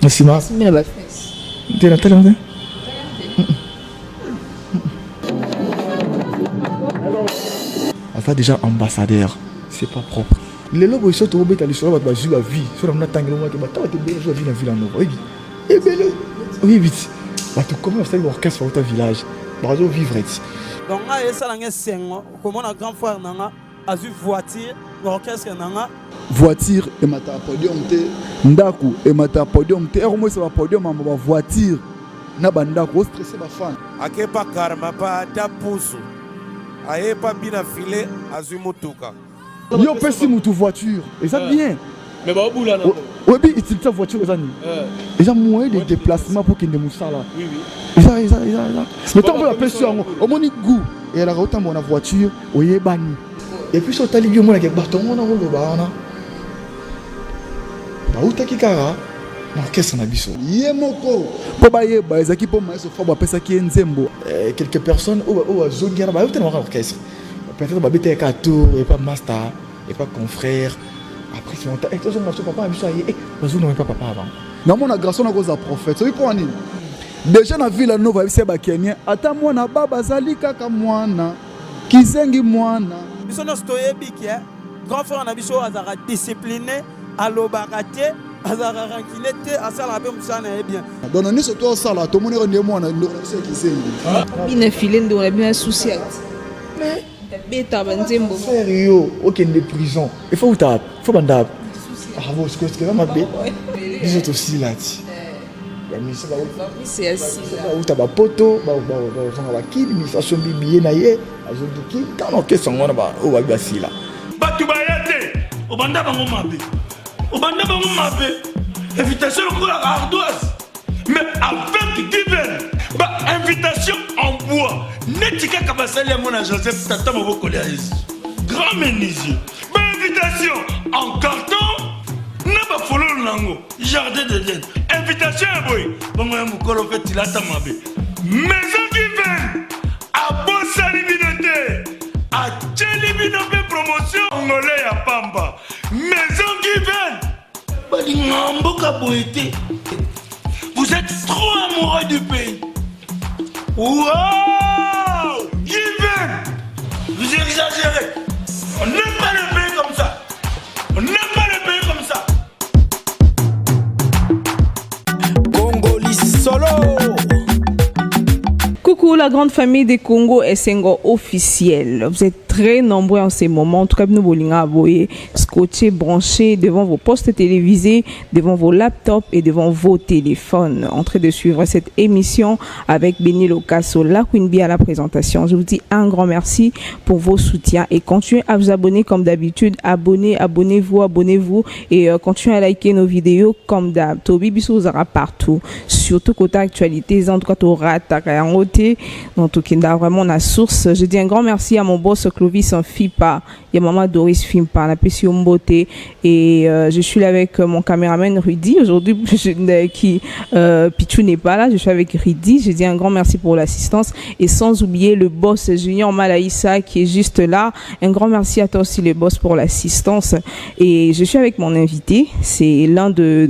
Merci ma. Mais la fesse. T'es là, t'es là. Va déjà ambassadeur, c'est pas propre. Les lobes ils sont au bête à l'histoire de la vie. Sur la montagne, on va te battre, tu vas jouer la ville en Nova. Et bien oui vite. Bah tu commences à faire l'orchestre dans ton village. Bah tu vivre ici. Donc là ça l'année 5 mois. Comment un grand frère nanga a vu voiture, l'orchestre nanga. Voiture et mata podium te. Ndaku et mata podium te. Au moins ça va podium en voiture. Na bandako stressé ba fan. Akepa karma pa ta pousse. Aye pas bien filé azumotuka. Yo pesi mutu voiture. Et ça bien. Mais bah au bout là non. Oui, il utilise sa voiture aux années. Il y a moyen de déplacement pour qu'il ne mousse là. Oui oui. Mais tant que la pression au moins goût et elle a autant mon voiture, oye bani. Et puis sur ta ligue moi avec bâton on a roulé bana. Bah où t'as qui cara? L'orchestre na biso. Yemoko. Po ba ye ba ezaki po ma so fa ba pesa ki nzembo. Quelques personnes au zone guerre bah où t'es dans l'orchestre. Peut-être bah bête à tour et pas master et pas confrère. Après si on t'a toi mon papa biso et bazou non pas papa avant. Na mon agression na cause prophète. So pour ani. Déjà na ville nova bise ba Kenya ata mwana baba zali kaka mwana. Kizengi mwana. Biso no stoyebi ki grand frère na biso azara discipliné alobakate. Azara rankilete asala be musana e bien. Donc on est sur toi ça là tout monde est mwana ndoko na kisengi. Bine filé ndo la bien souci. Mais beta banzembo. Sérieux, aucune de prison. Il faut où faut banda. Ah bon, ce que va m'appeler. Ils sont aussi là. La mission va c'est assis là. Où t'as ba poto, ba on va qui administration bibié na ye, azo duki, quand on question on ba o ba basi là. Batu bayate, obanda bango mabe. Obanda bango mabe. Invitation au la ardoise. Mais avec given, bah invitation en bois. Netika kabasali à mon Joseph Tata Maboko Léaïs. Grand menuisier. Bah invitation en carton. N'a pas follow lango. Jardin d'Éden. Invitation à boy. Bon moi mon colo fait il a tamabé. Maison given. À Bossa Libinoté. À Tchelibinoté promotion. Angolais à Pamba. Maison given. Balingamboka boité. Vous êtes trop amoureux du pays. Wow! Given! Vous exagérez. On n'aime pas le pays comme ça. On n'aime pas le pays comme ça. Congolais solo. Coucou la grande famille des Congo Essengo officiel. Vous êtes très nombreux en ces moments. En tout cas, nous voulons aboyer, scotcher, brancher devant vos postes télévisés, devant vos laptops et devant vos téléphones. En train de suivre cette émission avec Benny Locasso, la Queen Bee à la présentation. Je vous dis un grand merci pour vos soutiens et continuez à vous abonner comme d'habitude. Abonnez-vous et continuez à liker nos vidéos comme d'hab. Tobi Bissou vous aura partout. Surtout côté actualité, en tout cas, tu auras ta donc tout cas vraiment la source. Je dis un grand merci à mon boss Clovis en FIPA, il y a maman Doris Fimpa, la Pession Beauté et je suis là avec mon caméraman Rudy aujourd'hui qui Pichou n'est pas là, je suis avec Rudy. Je dis un grand merci pour l'assistance et sans oublier le boss Junior Malaïssa qui est juste là. Un grand merci à toi aussi le boss pour l'assistance et je suis avec mon invité, c'est l'un de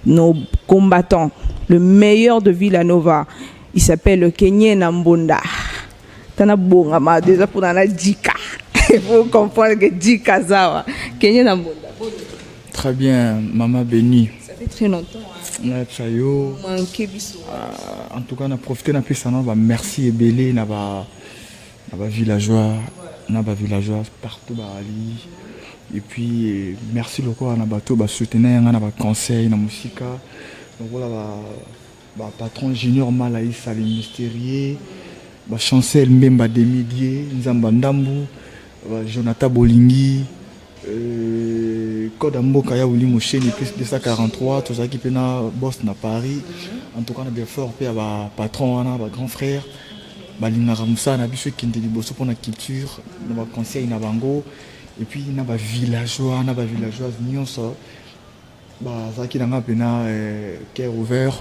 nos combattants, le meilleur de Villanova. Il s'appelle Kenye Nambonda. Tana bongama déjà pour la Djika. Il faut comprendre que Djika Zawa. Kenye Nambonda. Très bien, maman bénie. Ça fait très longtemps. En tout cas, on a profité d'un peu ça. Merci et belé, na ba villageois, partout Ali. Et puis merci le corps na bateau, soutenir, na ba conseil, na musique. Donc voilà. Patron Junior Malaïssa les mystérieux, Chancel Mbemba Demidier, Nzamba Ndambu, Jonathan Bolingi, Kodambo Kaya Ouli Moucheni plus 243, tout ça qui peut na boss na Paris. En tout cas, on a bien fort à patron, on a grand frère, Balinga Ramoussa, on a biso qui est bosso pour la culture, on a conseil na bango, et puis on a villageois, nyonso. Ça qui n'a pas cœur ouvert.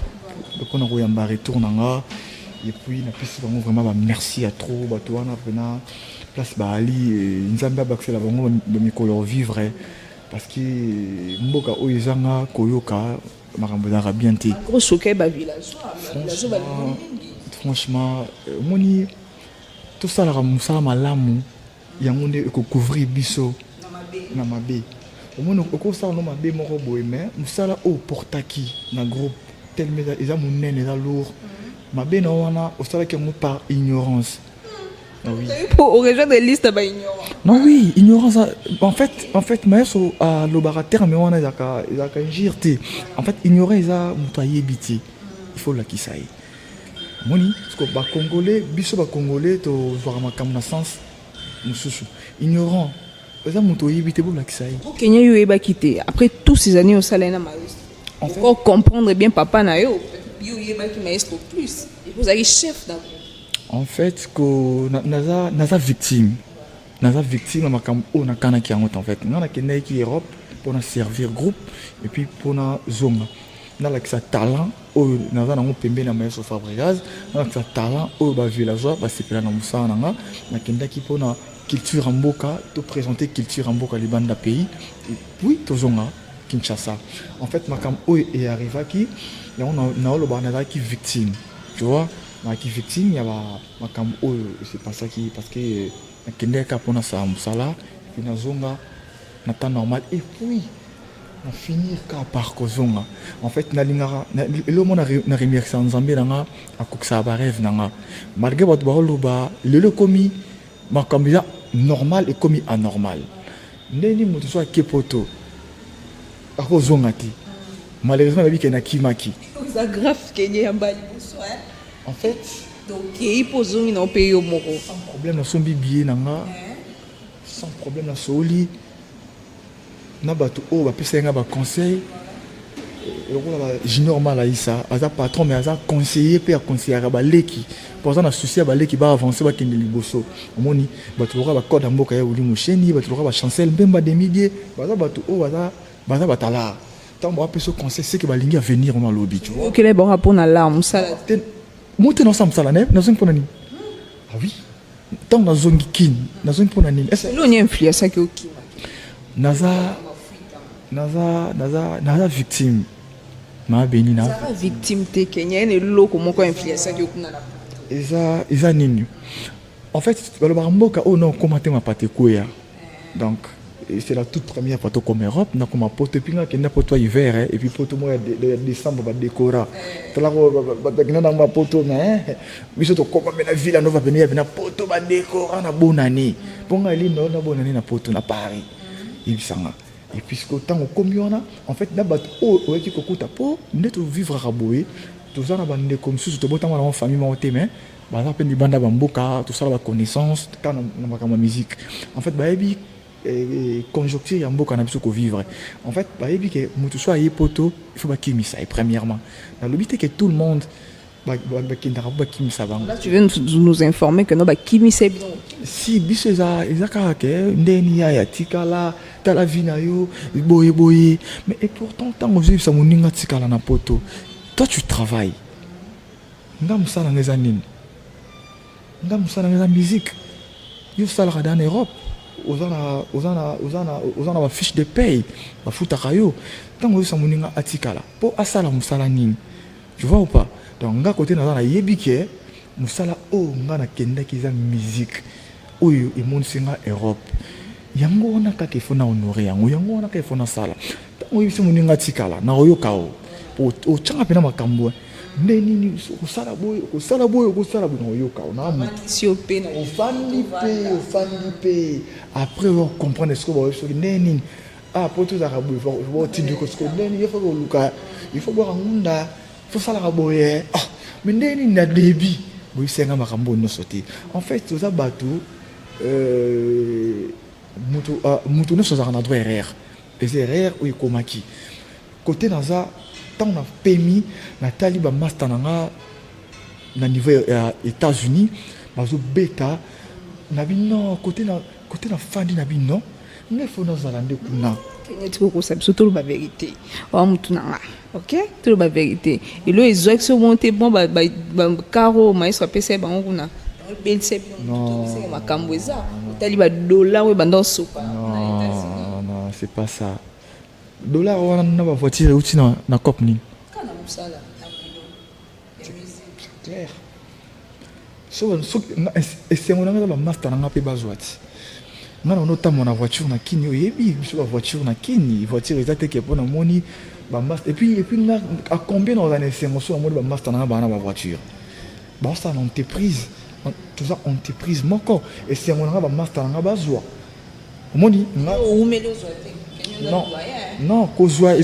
Donc on a eu un retour et puis on a vraiment merci à trop on a place Ali Nzamba baxé la bango de micro vivre parce que mboka oyezanga koyoka makambo ezalaka bien te. Gros choqué ba village. Franchement moni tosalaka mosala malamu yango nde ekocouvrir biso na mabe. Omoni okosala no mabe moko boye mais mosala oyo portaki na groupe telme eza monene eza lourd mabe na wana osalaki yango par ignorance. Ah oui. Pour rejoindre des listes ba ignorant. Non oui, ignorance en fait maestro à l'obarateur mais wana ezaka injirte. En fait ignorer eza muto ayebiti. Il faut la kisaye. Moni parce que ba congolais biso ba congolais to voir makambo na sens mususu. Ignorant eza muto ayebiti bo la kisaye. Kenya yo eba quitté après tous ces années au salaire na maestro. En fait comprendre bien papa na yo eba ki maestro plus. Et vous avez chef d'abord. En fait que naza victime na makambo o na kana ki en fait ngana kende ki Europe pour na servir groupe et puis pour na zonga na la sa talent o naza na pembe na maestro Fabregas na sa talent o ba villageois ba sepela na musana nga na kende ki pour na culture en mboka to présenter culture en mboka libanda pays et puis to zonga Kinshasa. En fait makambo o est arrivé qui ya on a lo ba na ki victime, tu vois. Qui victime, il y a makambo c'est pas ça qui parce que kende ka pona sa musala puis na zonga na temps normal et puis na finir ka par kozonga. En fait na lingara le mona na remercier Nzambe nanga akoksa ba rêve nanga malgré votre barolo ba le komi makambo normal et komi anormal ndeni mutu so kepoto akozonga ti malheureusement la bi na kimaki ça grave Kenya ya mbali bonsoir. En fait, donc il pose un pays au moro. Sans problème na son bibi nanga. Sans problème na soli. Na batu o ba pesa nga ba conseil. Lokola ba junior mala isa, aza patron mais aza conseiller pe a conseiller ba leki. Pour ça na souci ba leki ba avancer ba kende liboso. Omoni batu lokola ba code mboka ya uli mosheni, batu lokola ba chancel mbemba demi-die, baza batu o baza batala. Tant ba pesa conseil c'est que ba lingi à venir on a lobby, tu vois. OK les bon rapport na larme ça. Monter ensemble ça là na zone pona nini. Ah oui. Tant na zone kin, na zone pona nini. Est-ce que l'on influence ça que OK. Naza victime. Ma beni na. Naza victime te Kenya ne loko moko influence ça que kuna na. Eza nini. En fait, le baramboka oh non comment te ma pate koya. Donc c'est la toute première photo comme Europe na comme pote pinga qui n'a pas toi hiver et puis photo moi de décembre ba décora tala ko ba na ma photo mais biso to comme na ville nova venir na photo ba décora na bonne année ponga li no na bonne année na photo na Paris ibisanga et puisque tant comme yona en fait na bat o qui kokuta po neto vivre raboé tout ça na bande comme sous to botama na famille ma oté mais ba na pendi banda bamboka tout ça la connaissance quand na ma musique en fait ba ebi conjoncture ya mboka na biso ko vivre en fait ba yebi ke mutu so aye poto il faut ba kimisa et premièrement dans l'obité que tout le monde ba kindara ba kimisa bango. Là tu veux nous informer que no ba kimisa bien si biso ezaka ke ndeni ya tikala tala vina yo boye mais et pourtant tant que ça moninga tikala na poto toi tu travailles ngam sala ngeza nini ngam sala ngeza musique yo sala en Europe aux ana fiche de paye ba futaka yo tango ça moninga atikala po asala musala nini tu vois ou pas donc nga côté na yebike musala o nga na kenda kiza musique oyo e monsinga Europe yango wana ka ke fona honorer yango wana ka fona sala tango yebise moninga atikala na oyo kao o changa pena makambo nini kusala boy na oyo kao na mu si o pena o fandi pe après on comprendre ce que va sur nini pour tout arabe il faut tinder que ce que nini il faut luka il faut boire ngunda il faut sala boye mais nini na débit boy senga makambo no sauter en fait tout ça bateau mutu no soza na droit erreur les erreurs ou ikomaki côté dans ça tant on a permis na taliba master na niveau États-Unis bazo beta na bino côté na fandi na bino ne faut nous alande kuna Kenya tiko ko sabiso tout la vérité wa mutu na OK tout la vérité et le ezo que monter bon ba caro maestro pesa ba nguna belse non c'est makambo eza taliba dollar we bando sopa non c'est pas ça dollar wana na ba voiture uti na cop ni clair. esengo na nga bamaster na nga mpe bazwa ti nga na onotambo na voiture na kini oyebi biso bavoiture na kini voiture eza teke mpo namoni bamaster epuis nga acombien na ozana esengo so namoni bamaster na nga baa na bavoiture baosala na entreprise toza entreprise moko esengo na nga bamaster na nga bazwa omoni nga non kozwa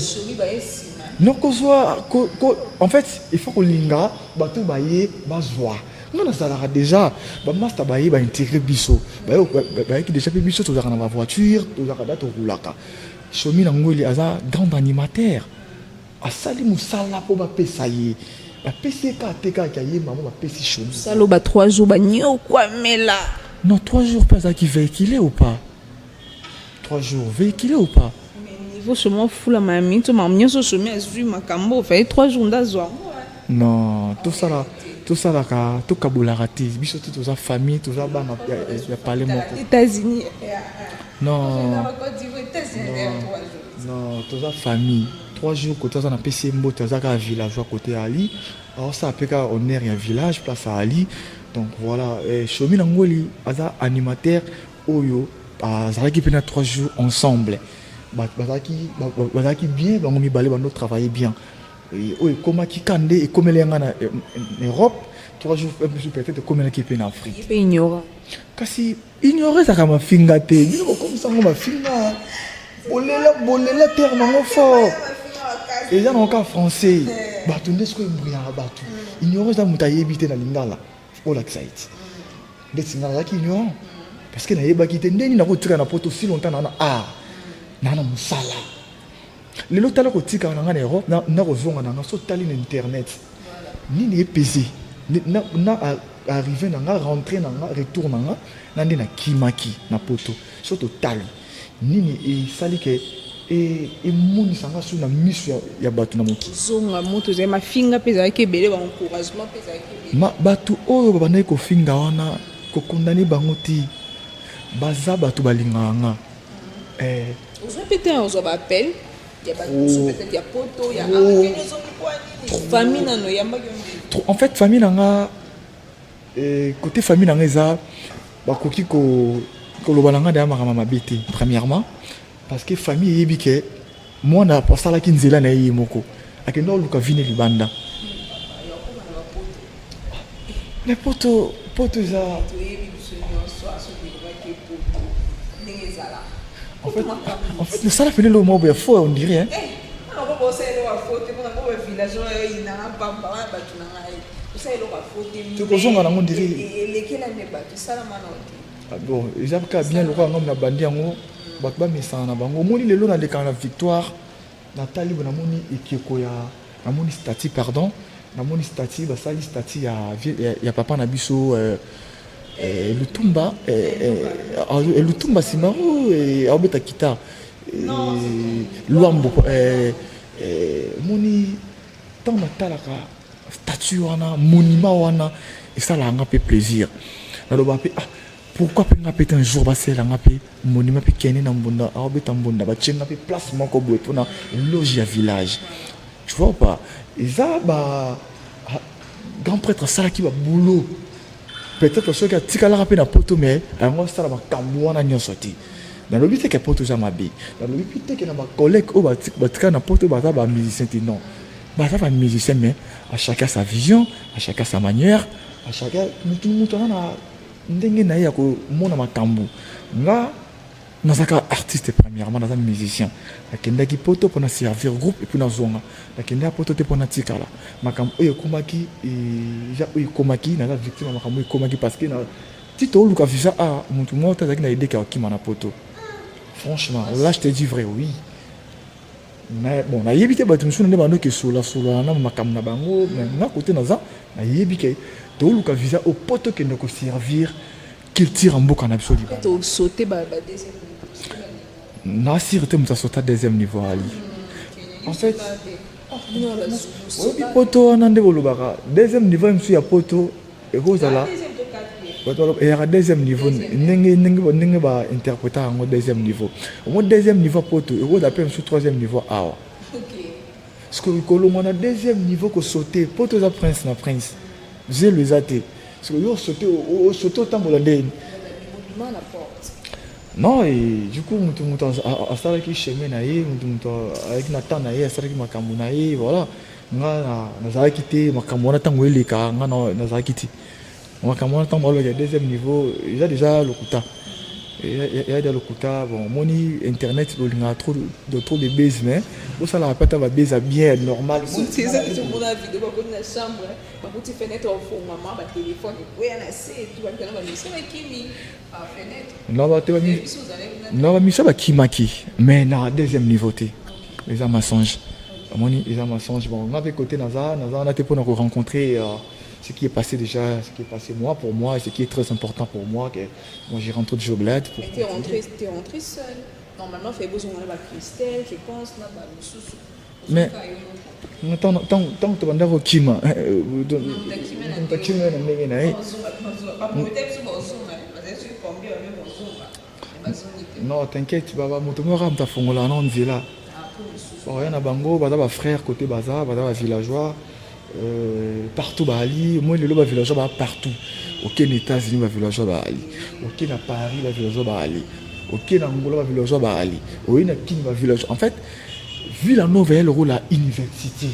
non kozwa en fait il faut kolinga bato baye bazwa nga nazalaka déjà bamaster baye baintégre biso bayeki déjà mpe biso tozalaka na bavoiture tozalaka da tokulaka shomi na ngoli aza grand animateur asali mosala mpo bapesa ye bapesi ye ka atekaki ayemba mo bapesi shomi saloba 3 jours banyokwamela non 3 jours mpe azalaki véhiculé ou pas 3 jours véhiculé ou pas niveau chemin fula mami to mam nyonso chemin azwi makambo fait 3 jours ndazwa non tosalaka tokabolaka te biso te toza famille toza bana ya pale moko États-Unis non toza famille 3 jours côté aza na pesi mbote azaka ya villageois côté ya ali aosala mpe kaka honneur ya village place ya ali donc voilà shomi na ngoli aza animateur oyo azalaki mpe na 3 jours ensemble bazalaki bien bango mibale bando travailler bien oyo ekomaki kande ekomeli yanga na Europe 3 jours peut-être ekomelaki mpe na Afrique kasi ignore ezaka mafinga te bino kokomisango mafinga bolela terre nango fort eza na oka français bato nde sikoyo embuyaka bato ignore eza moto ayebi te na lingala olakisa ete nde tingala azalaki ignorant parce que nayebaki te ndeni nakotika na poto si longtemps nana mosala lelo tala kotika na nga na Europe nakozonga na nga so tali na internet nini epesi na arrivé na nga rentré na nga retour na nga na nde nakimaki na poto so totali nini esali ke emonisanga so na miso ya bato na mokili zonga moto ezali mafinga mpe ezalaki ebele baencouragement mpe ezalaki ebele bato oyo babandaki kofinga wana kokondane bango te baza bato balingaka nga ozwa mpe te ozwa baapel ya bato peut-être ya poto ya famille nano yambaki en fait famille na nga côté famille na nga eza bakoki koloba na nga nde ya makambo mabe te premièrement parce que famille eyebi ke mwana asalaki nzela na ye moko akende oluka vine libanda me poto eza en fait mosala pene lo moko ya fo on dirait tokozonga nango ndiri bon eza kaka bien lokola yango na bandi yango bato bamesana na bango omoni lelo nalekaka na victoire natali bo namoni ekeko ya namoni stati pardon namoni stati basali stati ya papa na biso Lutumba Lutumba Simaro aobeta kita Luambo moni tant natalaka statue wana monument wana esalanga mpe plaisir naloba mpe pourquoi pe nga pete un jour basela nga pe monument pe kene na mbunda aobeta mbunda bachenga pe place moko boye mpona loge ya village tu vois pas eza grand prêtre asalaki baboulot peut-être soki atikalaka mpe na poto mais yango asala makambo wana nyonso te nalobi teke poto eza mabe nalobi mpe teke na bacollègue oyo batikala na poto baza bamusicien te non baza bamusicien mais à chacun sa vision à chacun sa manière à chacun mutu aza na ndenge na ye ya komona makambo nga nazalaka artiste premièrement naza musicien nakendaki poto mpona servir groupe epuis nazonga nakendaki poto te mpona tikala makambo oyo ekomaki naza victime ya makambo oyo ekomaki parce que ti tooluka visa motu moko te azalaki na ideke ya kokima na poto franchement là je te dis vrai oui bon nayebi te bato mosusu nde bandoki esolasola na makambo na bango nga kote naza nayebi ke tooluka visa o poto kende koservir culture ya mboka na biso liba nasire te moto asota deuxième niveau ali en fait oyebi poto wana nde bolobaka deuxième niveau mosusu ya poto ekozala eyaka deuxième niveau ndenge bainterpreta yango deuxième niveau omo deuxième niveau poto ekozala mpe mosusu troisième niveau awa Parce que on a deuxième niveau que sauter pour tous les prince na prince j'ai les athées parce que yo sauter autant pour la non et du coup mutu a sala ki chemin na ye mutu avec Nathan na ye a sala ki makambo na ye voilà nga na za kité makambo na tango eleka nga na za kité makambo na tango le deuxième niveau il a déjà le kuta il y a des locuta bon moni internet il y a trop de base mais où ça la répète va base bien normal c'est ça tout le monde a vidéo pas dans la chambre pas pour fenêtre au fond maman ba téléphone oui on a c'est tout va dans la mission qui à fenêtre non ba te non ba mission ba kimaki mais na deuxième niveau té les mensonges moni les mensonges bon on avait côté naza on a été pour nous rencontrer ce qui est passé déjà, ce qui est passé moi pour moi, et ce qui est très important pour moi, que moi j'ai rentré de Joblade. Tu es rentré seul. Normalement, il fait besoin de Christelle, je pense, là, mais tant que tu vas au Kima, non, t'inquiète, tu vas me rendre ta fongola, non, on dit là. Il y a un bango, il y a frère côté bazar, il y a villageois. Partout Bali, moi les villageois partout. Ok, les États-Unis villageois Bali. Ok, na Paris villageois Bali. Ok, na Angola villageois Bali. Ok, na Kenya villageois. En fait, Villanova elle rôle à université.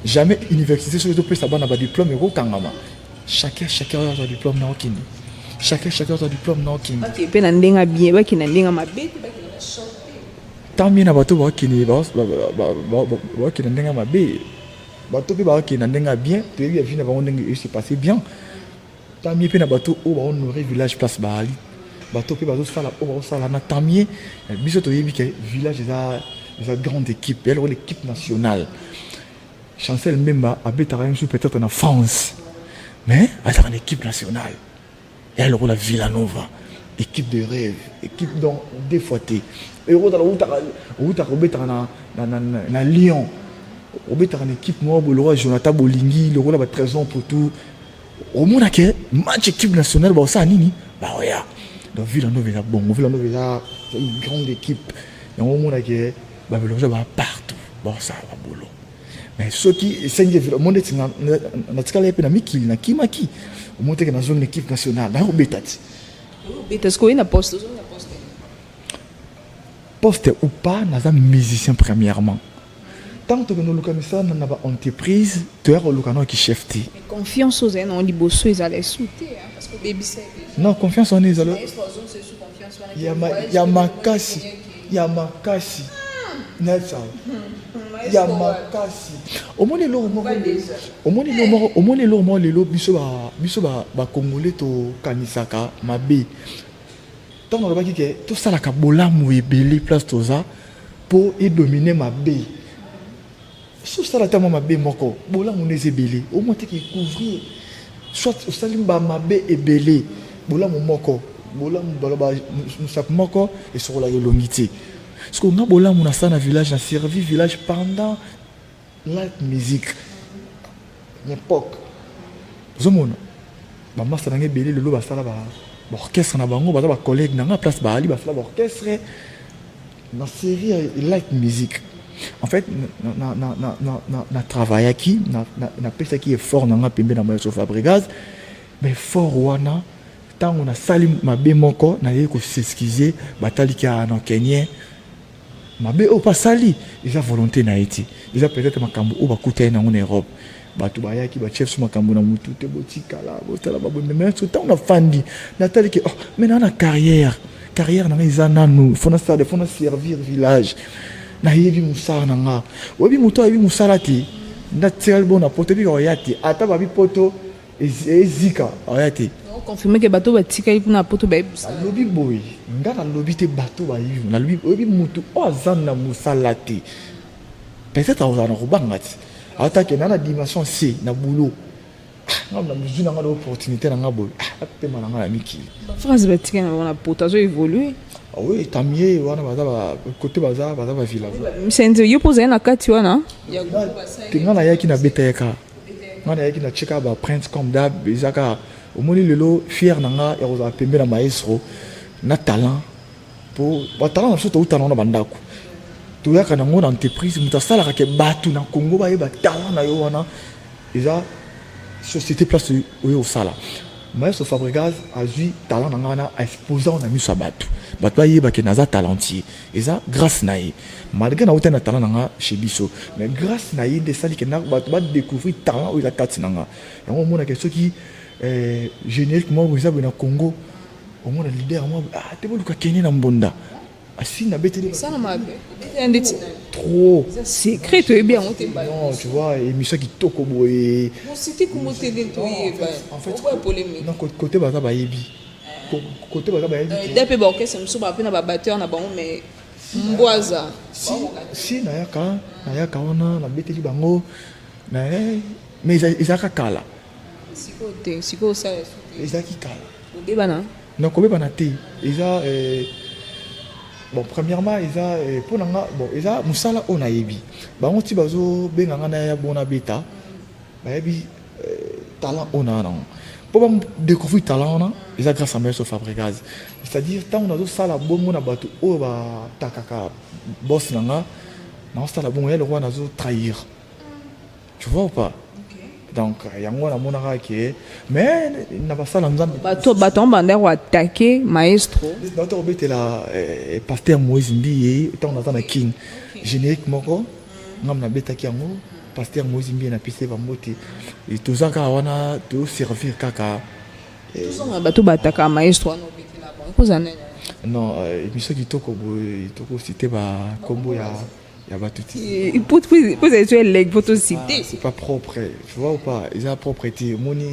Jamais université sur les ça n'a pas diplôme et kangama. Chacun a son diplôme na okini. Chacun a son diplôme na okini. Ok, pe na ndenga bien, ba ki na ndenga mabe, ba ki na chanter. Tant bien na bato ba kini ba ki na ndenga mabe. Bato pe ba ki na ndenga bien, te bi vie na ba ndenga se passer bien. Tant mieux pe na bato o ba honorer village place Bali. Bato pe bato sala o ba sala na tant mieux. Biso to yebi ke village za grande équipe, elle l'équipe nationale. Chancel Memba habite peut-être en France. Mais elle est en équipe nationale. Elle roule la Villanova. Équipe de rêve, équipe dont défouetté. Et on a Lyon. On a une équipe moi, le roi Jonathan Bolingui, le roi la trésor pour tout. Au moins que match équipe nationale, bah ça nini, bah ouais. Donc Villanova est bon, Villanova est une grande équipe. Et au moins que bah Villanova va partout. Bon ça va boulot. Mais ceux qui sont le monde est na tikala pe na mikili na kimaki. Au moins que dans une équipe nationale, na obetati. Parce qu'on a poste, poste ou pas, nous sommes musiciens premièrement. Tant que nous avons une entreprise, tu as un chef. Confiance aux gens, on dit que ils allaient sauter. Parce que baby c'est. Non, confiance en eux. Il y a ma casse. Il y a ma casse. Il y a ma casse. Au moins, les lots, biso ba congolais to kanisaka mabe. Tant on va dire que tout ça la kabola mouébélé place toza pour y dominer mabe. Sous ça la tama mabe moko, bola mouneze belé. Au moins tu couvrir. Soit au salimba mabe et belé. Bola moko, bola moko et sur la longité. Parce qu'on a bola mon asana village, a servi village pendant la musique. L'époque. Zomona. Ba massa na ngebeli le lo ba sala ba orchestre na bango ba collègue na place ba ali ba sala orchestre na série light music. En fait na travail qui na pesa qui est fort na pembe na moyo Fabregas mais fort wana tant on a salim mabe moko na yeko s'excuser batali ka na Kenya mabe o pas sali ils a volonté na été ils a peut-être makambo o ba kuta na en Europe bato bayaki ba chef sur makambo na mutu te botika la botala ba bonne mais tout temps on a fandi natali que oh mais na carrière na izana nous faut na servir village na yebi musala na nga obi muto yebi musala ti na tel bon na poto bi oyati ata ba bi poto ezika oyati confirmer que bateau va tika pour na poto ba lobi boy ngana lobi te bateau ba yivu na lobi obi mutu ozana musala ti peut-être ozana robangati ata ke na dimension C na boulot na muzuna nga l'opportunité na nga boy pe malanga la miki France va tika na poto zo évoluer. Ah oui, tant mieux, on a côté bazar, village. C'est yo poser na kati wana. Tinga yaki na beteka. Ngana yaki na cheka ba prince comme d'hab, bizaka. Au moins lelo fier nanga ya oza pembe na maestro na talent pour ba talent surtout talent na bandako. toyaka nango na entreprise moto asalaka ke bato na Congo bayeba talent na yo wana eza société place oyo osala Maestro Fabregas azwi talent na nga wana aexposa na miso ya bato bayeba ke naza talentier eza grâce na ye malgré na otana talent na nga chez biso mais grâce na ye nde esali ke bato badécouvrir talent oyo eza kati na nga yango omonake soki générique moko eza boye na Congo omona leader moko te boluka kende na mbonda asi na beteli Ça, un trop secret, tu es bien. non tu vois émission kitoko boye C'était comment tu es en fait, polémique. non côté baza bayebi côté baza bayebi Depuis l'orchestre, je me suis rappelé dans batteur, mais Mboaza. si nayaka wana na beteli bango mais ezalaka kala Siko ça. ezalaki kala Obebana. non kobebana te eza bon premièrement eza mpo na nga bon eza mosala oyo nayebi bango ti bazobenga nga naya bona beta bayebi talent oyo na nango mpo badécouvrir talent wana eza grâce à Maestro Fabregas c'est-à-dire ntango nazosala bongo na bato oyo batakaka boss na nga nazosala bongo ya lokwa nazotrahir tu vois ou pas donc yango namonaka ke mais na basala nzambe Bato bandeko attaqué maestro. nato kobetela Pasteur Moïse Mbiye ntango naza na king générique moko ngam nabetaki yango Pasteur Moïse Mbiye napesi bambote toza kaka wana toservir kaka Bato bataka maestro wana obetela bango. Kozana. non émission kitoko boye tokosite bakombo ya bato ti Vous avez tué les votre cité. c'est pas propre tu vois ou pas ils ont propreté moni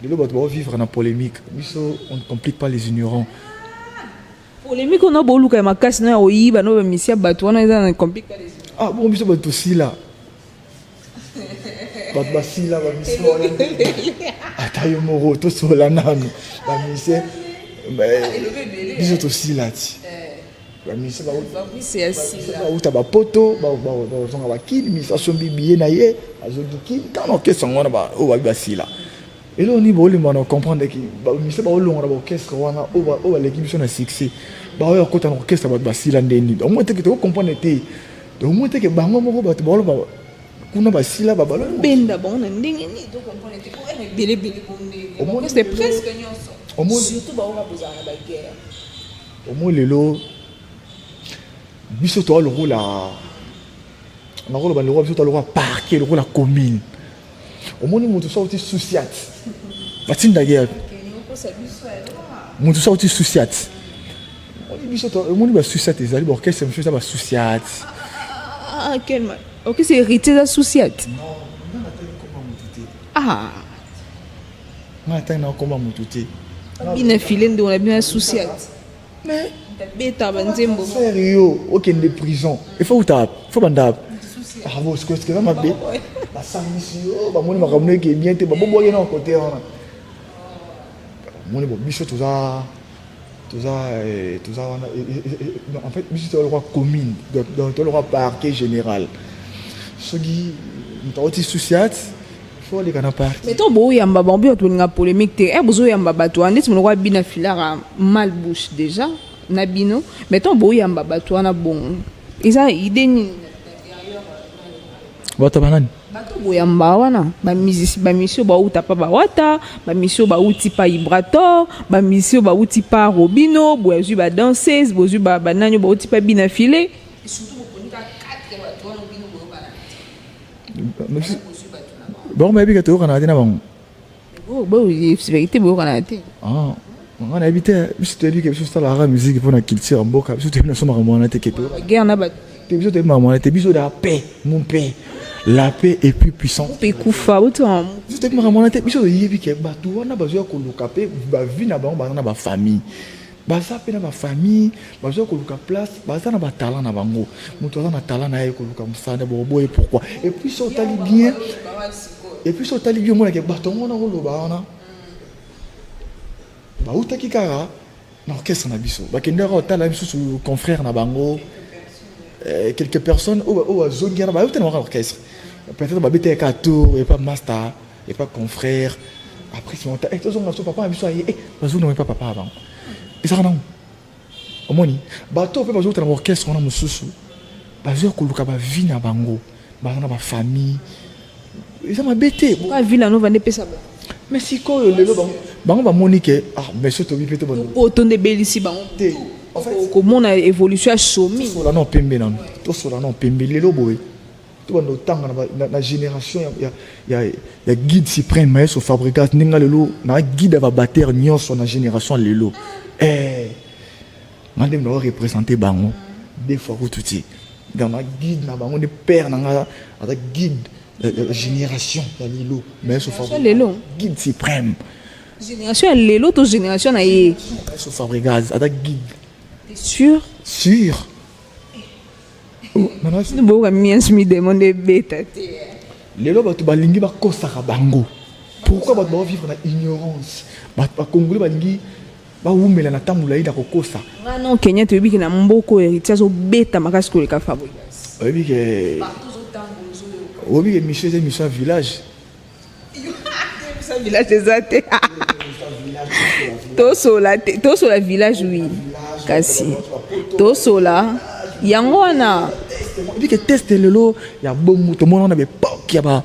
de l'eau bato vivre na polémique biso on ne complique pas les ignorants Polémique on a beaucoup de makasi na oyiba no misia bato wana eza na complique pas les. ah bon biso bato sila bato basila bamisi wana ata yo moko tosola nano bamisi biso tosila ti bamisi bauta bapoto bazonga bakili misi asombi biye na ye azongi kili kana orchestre yango wana oyo babi basila elo ni bolimba na comprendre ki bamisi baolonga na baorchestre wana oyo baleki biso na succès baoyo akota na orchestre bato basila ndeni omoi teke tokocomprendre te omoi teke bango moko bato baoloba kuna basila babalo benda bon na ndenge ni to comprendre te ko ene bele bonde c'est presque nyonso surtout ba oba bozana ba guerre omoi lelo biso to lokola na koloba lelo biso to lokola parquet lokola commune omoni moto sauti souciat batinda guerre moto sauti souciat biso to omoni ba souciat ezali ba orchestre monsieur ça ba souciat quel mal. OK, c'est hérité de la souciette. Ah. Na tena koma mututé. Bina filé de on a bien souciette. Mais beta banzembo. Sérieux, aucune de prison. Il faut banda. Ah bon, ce que ça m'a bé. La sanction, ba moni makamne qui bien te ba bobo yena côté wana. Moni bo biso tout ça wana en fait biso le roi commune donc le roi parquet général. Soki mtauti souciat faut les kana parquet. Mais to bo yamba bombi to nga polémique te e bozo yamba bato ande ti mo bina filara mal bouche déjà na bino mais to bo yamba bato wana bon isa idée ni bato banani bato bo yamba wana ba musicien ba mission ba uta pa ba wata ba mission ba uti pa Ibrator ba mission ba uti pa Robino bo azu ba danseuse bo azu ba nanyo ba uti pa bina filé surtout bon mais bien que tu as na bon bon c'est vérité bon on a été ah on a habité je dit que je suis la musique pour la culture en boca je te sommes vraiment na te que guerre na ba te biso te maman te biso de la paix mon paix la paix est plus puissante pe kufa autant je te maman te biso yebi ke bato wana bazo ko luka pe ba vie na bango ba na ba famille baza pe na ba famille bazo ko luka place baza na ba talent na bango moto aza na talent na ye ko luka musana bo boye pourquoi et puis ça tali bien et puis ça tali bien mona ke bato ngona ko loba wana ba utaki kara na orchestre na biso ba kendera otala biso su confrère na bango quelques personnes au azongira ba utana na orchestre peut-être ba bete ka tour et pas master et pas confrère après si on t'a et on a son papa biso et bazo na pas papa avant et ça non omoni bato pe bazo na orchestre na mususu bazwa koluka ba vie na bango bana ba famille eza mabete Ka villa no vande pesa ba. mais sikoyo lelo bango bamoni ke mais soto bipete bando Po tonde belisi bango. te en fait Comment on a évolution à chomi. sola non pembe nan to sola non pembe lelo boy to bando tanga na génération ya guide suprême maestro fabricat ninga lelo na guide va battre nyonso na génération lelo ngande me représenter bango des fois tout dans ma guide na bango de père na avec guide la génération ya lelo maestro fabricat guide suprême Génération lelo to génération na ye. maestro fabricat avec guide T'es sûr? sûr maintenant Nous boka miens mi demande beta te. lelo bato balingi bakosaka bango pourquoi bato bavivre na ignorance bato bakongoli balingi bawumela na ntango molai na kokosa Nga non Kenya toyebi ke na mboko héritier azobeta makasi koleka Fabrikas. oyebi ke mission eza mission ya village Ça village eza te. Tosola village oui. Kasi tosola yango wana. oyebi ke teste lelo ya bomu tomona na baepoke ya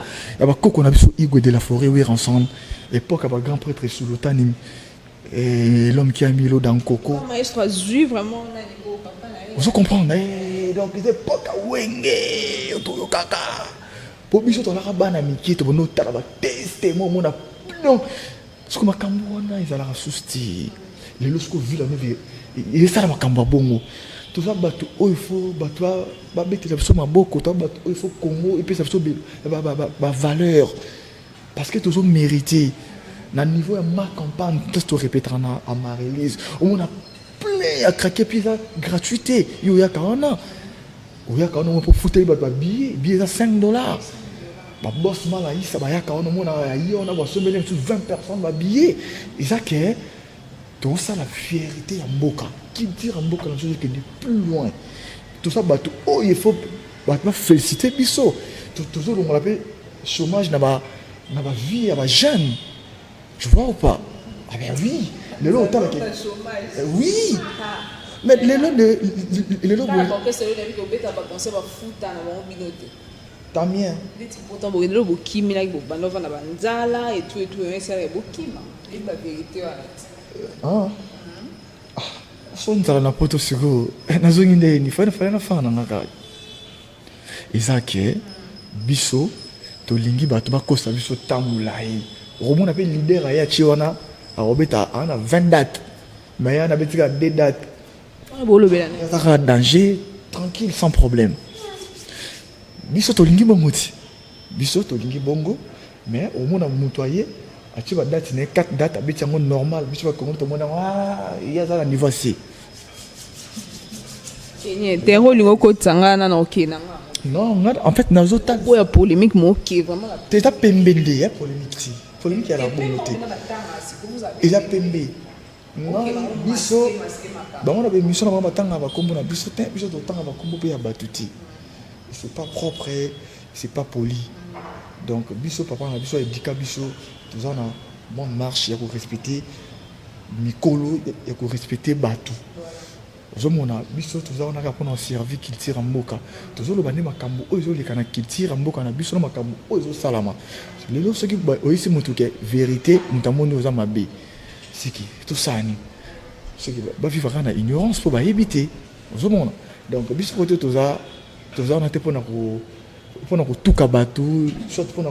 bakoko na biso Igwe de la Forêt were ensemble époque ya bagrand prêtre Sulotani et l'homme qui a mis l'eau dans le coco. Maestro a vu vraiment na niveau papa na. Vous comprenez? Donc les époques à Wenge, Otoyo Kaka. Pour biso to la bana miki to bono tala ba tester mo na non. Ce que makambo wana ezala susti. Les lorsque vu la neve il ça makambo bongo. Tout ça bato o il faut bato ba beti la biso maboko to bato il faut Congo et puis ça biso ba valeur parce que tous ont mérité. Na niveau ya ma campagne qu'est-ce que tu répéteras à ma release on a plein à craquer puis ça gratuité yo ya kana on peut foutre ba billet à $5 ba boss mala isa ba ya kana on a yo on a sommé sur 20 personnes ba billet et ça que tout ça la fierté ya mboka qui tire mboka la chose qui est plus loin tout ça ba tout oh il faut ba féliciter biso toujours on l'appelle chômage na ba vie ya ba jeune. Tu vois ou pas? Ah ben oui. Le lot autant que... Oui. Mais le lot... Tant mieux. Ah. So nzala na poto siko. Nazongi ndeni fana na fana ngaka. Ezake biso to lingi bato bakosa biso tamulai. Roman appelle leader à Chiwana, à Robeta, on a 20 dates. Mais on a 2 dates. Il y a un danger, tranquille, sans problème. Biso to lingi bongo ti. Biso to lingi bongo, mais au moins on a montoyé. À tu vas date, 4 dates, à normal. Biso va comment tout le monde il y a ça à niveau C. Non, en fait, dans autres il y a polémique, mais ok, vraiment. Tu es polémique, polémique à la bonté. Il a pembé. Non, biso. Bah on a une mission avant batanga va comme on a biso de temps va comme on batuti. C'est pas propre, c'est pas poli. Donc biso papa on a biso éduqué biso. Tout ça on a bonne marche, il y a qu'on respecter Mikolo, il y a qu'on respecter Batu. Zomona biso tuza on a rapport en servi qu'il tire en moka tuzo lo bande makambo ozo le kana qu'il tire en moka na biso na makambo ozo salama les lo ce qui oisi mutuke vérité mutamoni oza mabe siki tout ça ni ce qui ba vivre na ignorance pour ba éviter zomona donc biso côté tuza on a te pona ko tuka batu soit pona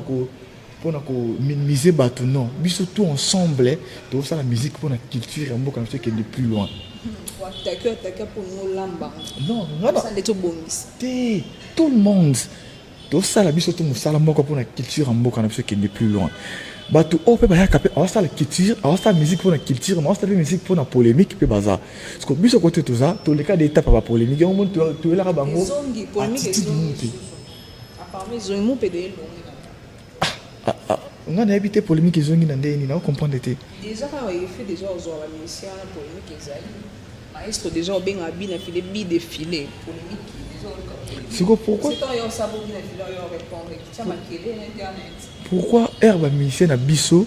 ko minimiser batu non biso tout ensemble tout ça la musique pour la culture en moka ce qui est de plus loin. Non, tout le monde. Tout ça, la biso tout ça, la moko pour la culture en moko, ce qui est plus loin. Bah tout, on peut pas capter. On ça la culture, on ça la musique pour la culture, on ça la musique pour la polémique, puis bazar. Parce que biso côté tout ça, tous les cas d'étape à la polémique, on monte tout là bango. On a habité polémique ils ont ni nandé ni na comprendre té. Déjà quand il fait déjà aux organisations polémique exact. Maestro déjà bien habillé filé bi défilé polémique c'est quoi pourquoi pourquoi herbe musicien na biso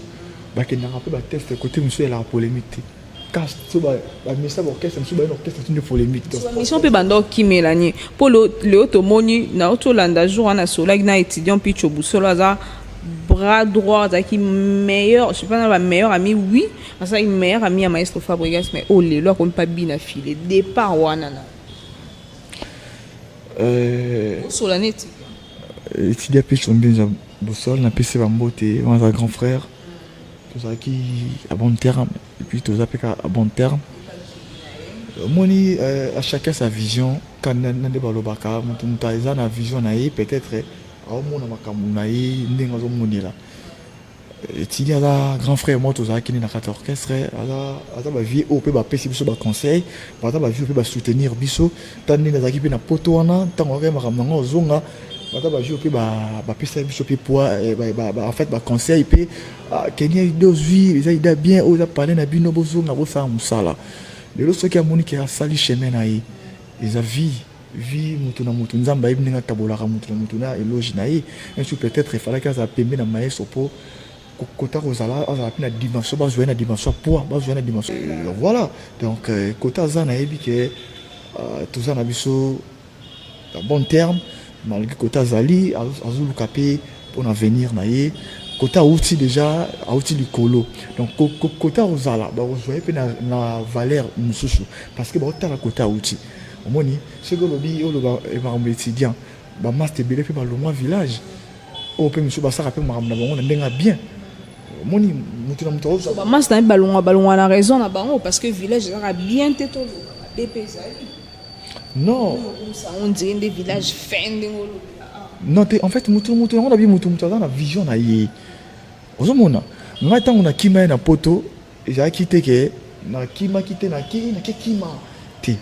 ba ke na rappel ba test côté monsieur la polémique caste so ba message orchestre so ba orchestre une polémique donc mission pe bando ki melani pour le automoni na otolanda jour na solag na étudiant picho busolo aza bras droit qui meilleur je sais pas la meilleur ami oui ça une meilleure amie à maestro Fabregas mais oh les lois comme pas bien affilé départ wanana sur la net étudiant picho bien busolo na PC bambote un grand frère tout ça qui à bon terme et puis tout ça à bon terme moni à chacun sa vision quand nande balobaka mutu mutaza na vision na ye peut-être au mona makambu na ye ndinga zo monela et a grand frère moi tout ça qui na kata orchestre ala ba vie au pe ba pesi biso ba conseil ba ba vie au pe ba soutenir biso tandi na zaki pe na poto wana tango ke makambu ngo zonga ba ba vie au pe ba pesi biso pe poids en fait ba conseil pe Kenya dos vie ils a bien aux a parlé na bino bozo na bo fa musala le lo soki amoni ki a sali chemin na ye ils a vie mutu na mutu nzamba ibni nga kabola ka mutu na mutu na eloge na ye et peut-être il fallait qu'à pembe na maestro po kota kozala azala pe na dimension ba jouer na dimension poids ba jouer na dimension voilà donc kota za na yebi ke tout ça na biso à bon terme malgré kota zali azuluka pe pour avenir na ye Kota outil déjà outil du colo donc kota ozala ba rejoindre pe na valeur mususu parce que ba otala kota outil omoni ce que lobi o loba e ba étudiant ba master belé pe ba lo village o pe musu ba saka pe ma na bango na ndenga bien omoni mutu na mutu o ba master balongwa na raison na bango parce que village sera bien teto BP zali non ça on dit des villages fin ngolo non en fait mutu on a bien mutu dans la vision na ye ozomona nga tango na kima na poto eza kite ke na kima kite na kima te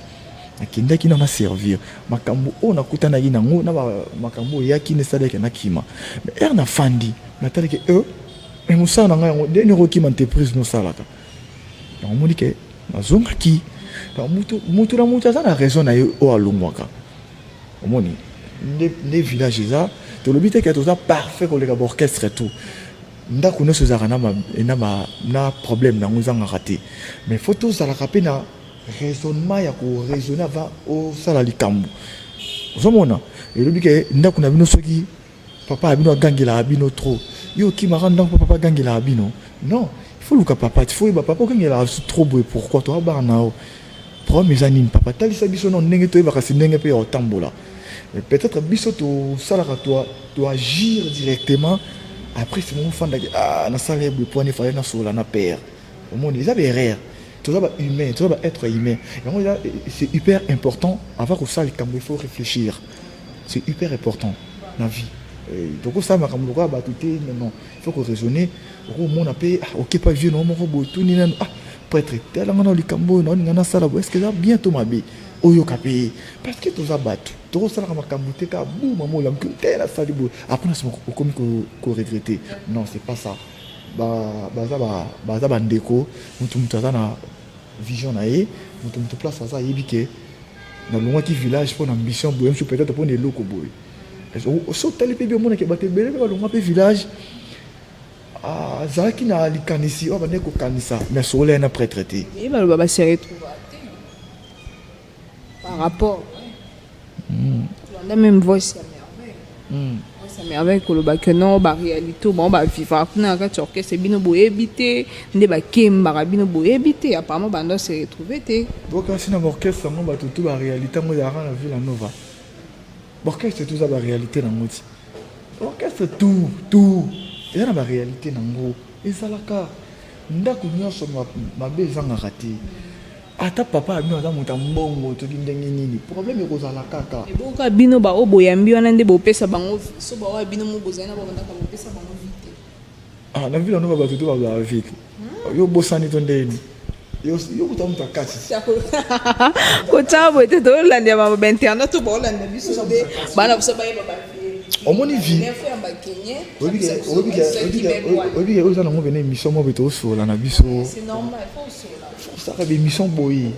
akenda kina na servir makambo o na kutana ki nango na makambo ya kine sadeke na kima mais na fandi na tale ke mais musana nga ngo deni ro kima entreprise no salaka donc moni ke nazonga ki donc mutu na mutu za na raison na yo o alongwaka omoni les villages là to lobite ke to za parfait ko le ka orchestre tout ndako no sozaka na problème na ngozanga raté mais faut tout ça la kapena raisonnement ya ko raisonner avant au sala likambu ozomona elobike ndako na bino soki papa abino agangela abino trop yo ki maranda papa gangela abino non il faut luka papa il faut ba papa gangela trop beau pourquoi toi ba nao problème anime papa talisa biso non ndenge to ba kasi ndenge pe o tambola peut-être biso to sala ka to agir directement. Après c'est mon fan na salle de point il fallait na sola na père au monde ils avaient erreur tout ça humain tout ça être humain donc c'est hyper important avant que ça il faut réfléchir c'est hyper important dans la vie donc ça m'a comme le ba tout non il faut que raisonner au monde appelle OK pas vieux non mon robot tout ni pour être tel on le cambo non na sala est-ce que ça bientôt ma bé oyo kapé parce que tout ça battu tout ça la makamute ka bou maman la mkuté la sali bou après c'est comme ko regretter non c'est pas ça ba ndeko mutu za na vision na ye mutu place ça yebike na longwa ki village pour ambition boyem peut-être pour les locaux boy so tali pe bien mona ke baté belé ba longwa pe village zaki na likanisi o ba ndeko kanisa mais so le na prêtre-traité et ba ba se retrouver par rapport on a même voice ça merveille que le bac non ba réalité bon ba vivre na ka tchorke c'est bino boye bité nde ba kemba bino boye bité apparemment bando se retrouver té donc si na orchestre mo ba tout ba réalité mo ya na Villa Nova orchestre tout ça ba réalité na moti orchestre tout ya na ba réalité na ngo ezalaka ndako nyonso ma bezanga raté ata papa abino za muta mbongo to ndenge nini problème ko zala kaka e boka bino ba oboyambi wana nde bopesa bango so ba wa bino mo bozana ba ndaka bopesa bango vite na Villa Nova ba tout ba vite yo bosani to ndeni yo kuta muta kati ko tabo te to lande ba internet to ba lande biso de bana so ba ba omoni vie obi ozana mo bene mission mo beto so la na biso c'est normal ça va mission boy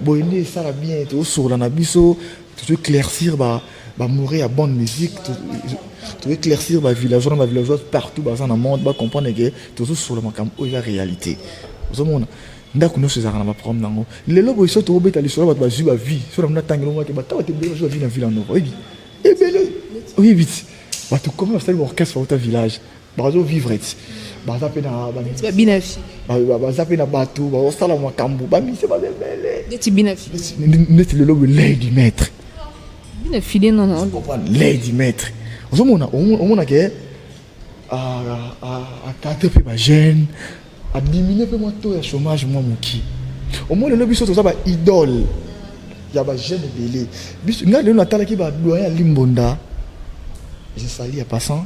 ne ça va bien tout sur la biso tout éclaircir ba mourir à bonne musique tout éclaircir ba villageois partout ba ça dans monde ba comprendre que tout sur le macam la réalité ndako nyonso ezalaka na baproblème nango lelo boye so tokobeta lisolo bato bazwi bavie so namona ntangelo moko batawa te bazwi bavie na ville ya nova oyebi ebele oyebi ti bato komi basali baorchestre bauta village bazovivre ti baza mpe na baza mpe na bato bazosala makambo bamise babebele neti lelo boye l'œil du maître l'œil du maître omona ke akate mpe bajeune adimine mpe mwa to ya chômage mwa moki omona lelo biso toza baidole ya bajeune ebele biso ngai lelo natalaki badoyen ya limbonda ezali ya passant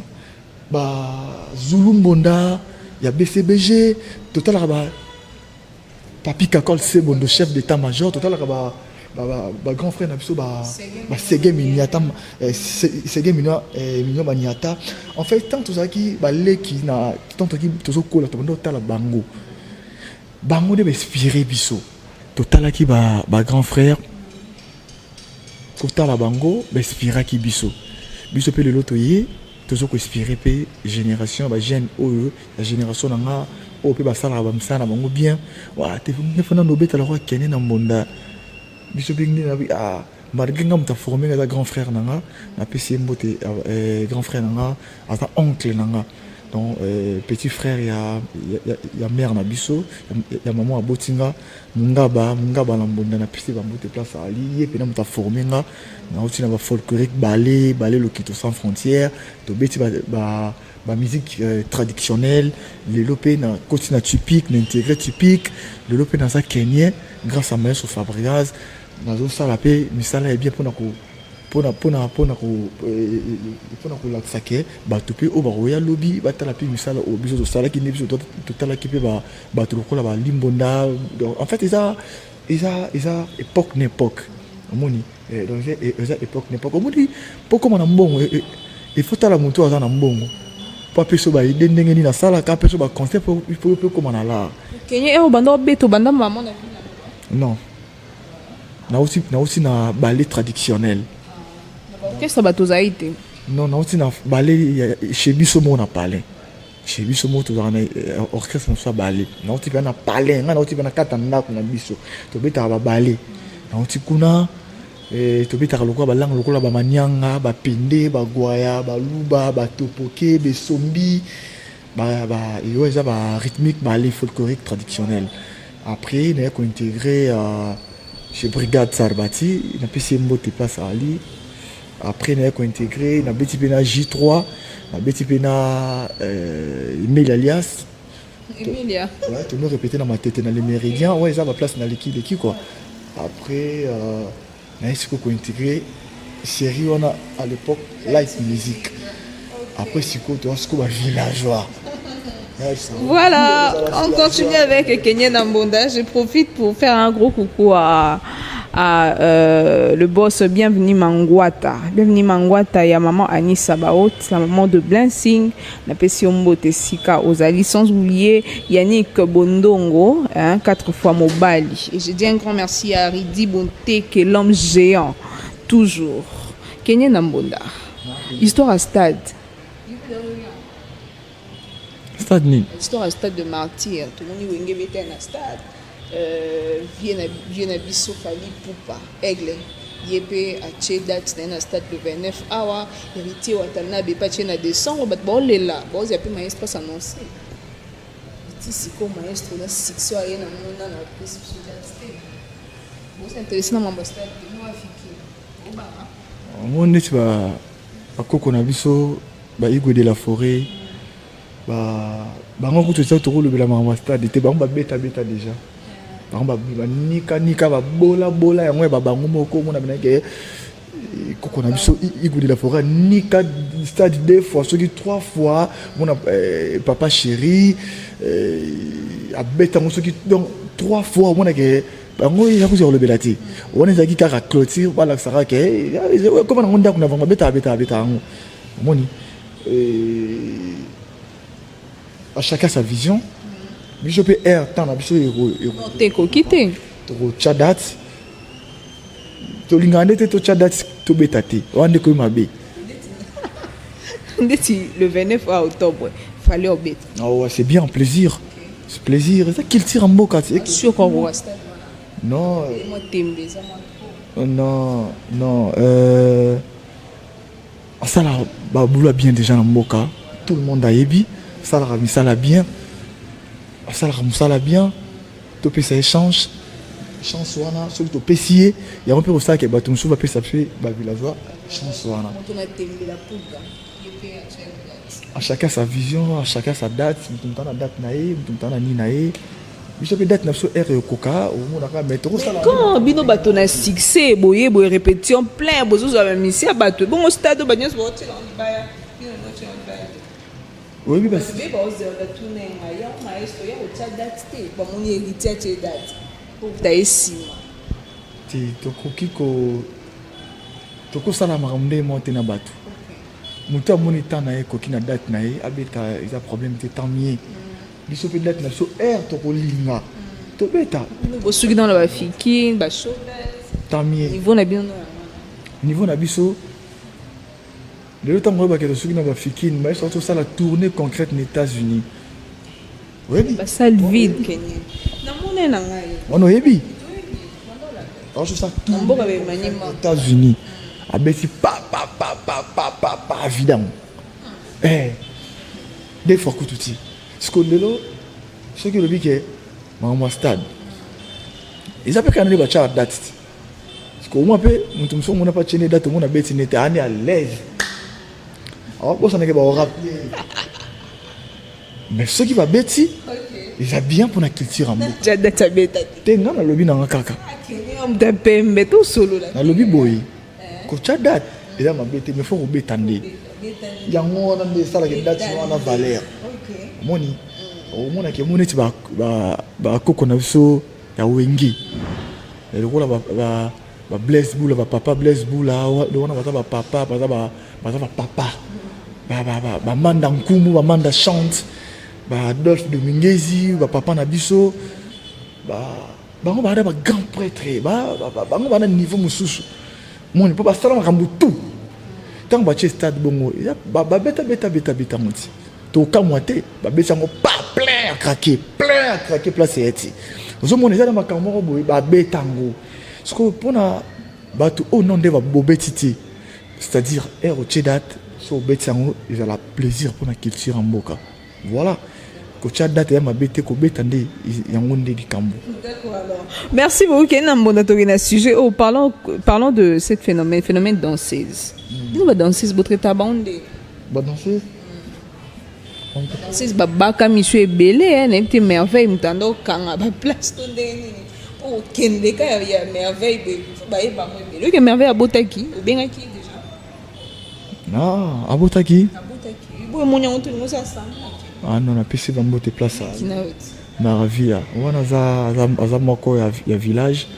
bazulu mbonda ya bcbg totalaka papi kakol sebondo chef d'état major totalaka grand frère na biso sege miniata sege minio baniata en fait tant tozalaki baleki na tant tozokola tobanda otala bango nde bainspire biso totalaki grand frère kotala bango bainspiraki biso mpe lelo toye tozokoinspire mpe génération bajeune oyo ya génération na nga oyo mpe basalaka bamisala na bango bien tefana nobetalaka kene na mbonda biso mpe nde malgré nga moto aforme nga aza grand frère na nga napesi ye mbote grand frère na nga aza oncle na nga donc petit frère ya mère na biso ya maman aboti nga ngaba na mbonda napesi bambote place ali ye mpena moto aforme nga nauti na bafolklorique ballet lokito sans frontières tobeti musique traditionnelle lelo mpe na koti na typique na intégré typique lelo mpe naza kenien grâce à maestro Fabriaz nazosala mpe misala ya bien mpona kolakisa ke bato mpe oyo bakoya lobi batala mpe misala oyo biso tosalaki nde biso totalaki mpe bato lokola balimbonda en fait eza époque na époque omoni eza époque na époque omoni mpo koma na mbongo ifo tala moto aza na mbongo mpo apeso baide ndenge nini asalaka apeso baconcept mpe koma na lar kenye oyo banda obeto banda mama na non nauti na ballet traditionnel orchestre bato ozali te non nauti na ballet chez biso mo na palais chez biso mo tozalaka na orchestre na biso ya ballet nauti mpe na palais ngai nauti mpe na kata ndako na biso tobetaka baballet nauti kuna tobetaka lokola balanga lokola bamanianga bapende bagwaya baluba batopoke besombi oyo eza barythmique ballet folklorique traditionnel après naya kointégré chez brigade sarbati napesi ye mbote place ali après naya kointégré nabeti mpe na J3 nabeti mpe na Emile alias tono répété na matete na le méridien ouais eza baplace na leki quoi après naye siko kointégré série wana à l'époque light music après siko toa siko bavillageois. Voilà, on continue avec Kenya Nambonda. Je profite pour faire un gros coucou à le boss Bienvenue Mangwata. Bienvenue Mangwata, il y a maman Anissa Baot, la maman de Blansing, la Pession Tessika Ozali, sans oublier Yannick Bondongo, 4 fois Mobali. Et je dis un grand merci à Ridi Bonté, qui est l'homme géant, toujours. Kenya Nambonda, histoire à stade. Stade nini? Histoire à stade de martyr. Tout le monde est venu à stade. Viens à Bisso Fali Poupa, Aigle. Yépe à Tchedat, dans un stade de 29 hours. Héritier Watalna, Bépaché na décembre. Bon, on est là. Bon, il y a plus maestro s'annoncer. Ici, comme maestro, là, 6 soirs, il y a un plus. Bon, c'est intéressant dans mon stade. Nous, Afrique. On est à Kokona Bisso, Igo de la forêt. Bango kutu tsa toko lobela mama stade te bango beta déjà bango nika bola yango ba bango moko mona bina ke koko na biso igudi la forêt nika stade 2 fois soki 3 fois mona papa chéri abeta ngo soki donc 3 fois mona ke bango ya kuzi lobela te on ezaki kaka clôture bala sara ke comment on ndako na bango beta ngo moni à chacun sa vision. Biso pe air tant na biso te ko kité to chadat to lingane te to chadat to betate wande ko mabe ndeti le 29 octobre fallait obet. Ah ouais, c'est bien un plaisir. c'est plaisir eza culture mboka Sûr qu'on va stade. non Moi tembe ça moi. non ça là boula bien déjà na mboka tout le monde a yebi ça là misala bien ça là musala bien to pesa échange wana soki topesi ye yango mpe kosalaka bato mosusu bapesa mpe bavillageois chance wana. À chacun sa vision, à chacun sa date, mutu na date na ye, mutu na ni na ye. Biso pe date na biso R koka, au monde aka mettre ça là. Quand bino bato na succès, boye répétition plein, bozo za misia bato. Bon au stade ba nyos bote na baya. Oui, oui, parce que ba observer tourner ya maestro ya au date te, ba moni héritier te date. Pour taisima. Ti tokoki ko toko sala makamde monte na bato. Mutu amoni temps na ye koki na date na ye abeta eza problème te tant mieux. Biso pe date na so R tokolinga. Tobeta. Bosuki dans la fiki, ba show. Tant mieux. Niveau na biso. Le temps que baketo suki na ba fiki, mais surtout ça la tournée concrète aux États-Unis. Oui. Ba salle vide Kenya. Na mona na ngai. On oyebi. Alors je ça tout. Mboka be manima. États-Unis. Abeti pa évidemment. Des fois que tout dit. Ce que ce que le big est maman stade. Ils appellent quand on est bâtard date. Parce qu'au moins peu nous sommes on n'a pas tenu date, on a bêti n'était à l'aise. Alors quoi ça n'est que bah rap. Mais ceux qui va bêti, ils sont bien pour la culture en mot. J'ai date bêta. T'es dans le lobby dans un caca. On t'a pembe tout solo là. Dans le lobby boy. Quand tu as date, il a ma bêté mais faut vous bêtender. Il y a un an de ça la date sur un valeur. Moni. Au moins que moni tu va coco na biso ya wengi. Et le rôle va bless boule va papa bless boule là, le wana va papa va papa. Ba manda nkumu ba manda chante. Ba Adolphe Dominguezi ba papa na biso. On va avoir un grand prêtre. On va avoir un niveau moussousou. Mon ne peut pas faire un tout. Tant que tu es stade bongo, beta monti. Tout cas moité, beta pas plein à craquer place et eti. Vous avez déjà dans ma caméra boy, beta ngo. Ce que pour na bateau au nom de va bobetiti, c'est-à-dire au date, so beta ngo, ils ont la plaisir pour la culture en boka. Voilà. Merci beaucoup. Sujet. Oh, parlons de ce phénomène danseuse. Nous va danseuse votre tabande. Danseuse. Danseuse baba monsieur belé hein, une merveille m'tando kanga ba place tondeni. Oh kende ka ya merveille ba e ba moi belé. Que merveille abotaki, bien qui déjà. Non, abotaki. Bon mon on tout ça ça. Ah non, on a pissé dans votre place na ravia. On a za moko ya village.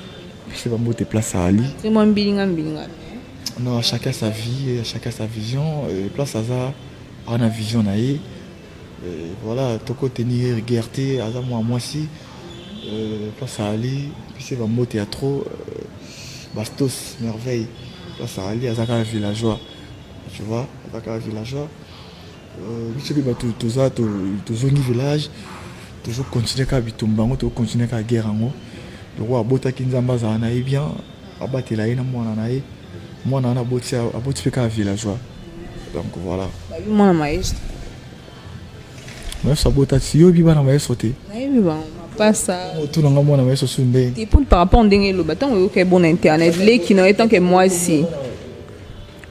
Pissé dans votre place à Ali. C'est moi bilinga. Non, chacun sa vie, chacun sa vision. Place à on a vision naïe. Voilà, toko tenir guerté à moi si. Place à Ali, pissé dans votre théâtre. Bastos merveille. Place à Ali, à Zaka villageois. Tu vois, Zaka villageois. Toujours ni village, toujours continuer à bitumbango, toujours continuer à guerre en haut. Le roi Bota Kinzamba Zanaï bien, abattre la haine à moi naï, moi n'en a botté à villageois. Donc voilà. Moi maestro. Mais ça bota si yo biba na maestro te. Naï biba, pas ça. Tout le monde na maestro sunde. Et pour par rapport à dengue le bâton, il y a bon internet, les qui n'ont étant que moi ici.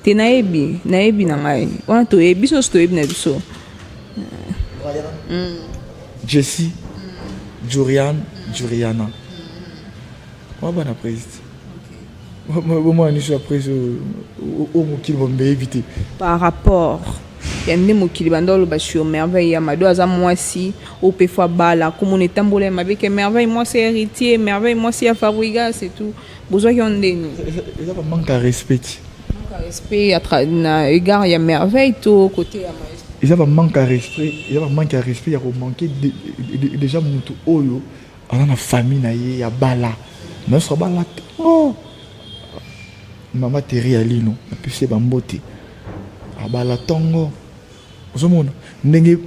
Te naebi na ngai wana to ebi so to ebi na biso Jessie Juriana moi na prise moi ni sur prise au mokili bombe éviter par rapport ya ndé mokili bandolo ba sur merveille ya mado aza mwasi au pe fois bala comme on est tambolé avec merveille moi c'est héritier merveille moi c'est Fabriga c'est tout besoin qu'on ndeni il y a pas manque de respect. Respect à égard il y a merveille tout côté à maestro. Ils ont manque à respect, il y a manque à respect, il y a manqué déjà mutu oyo dans la famille na ye ya bala. Mais so bala. Oh. Maman Terry Alino, na pise bambote. A bala tongo. Ozomona ndenge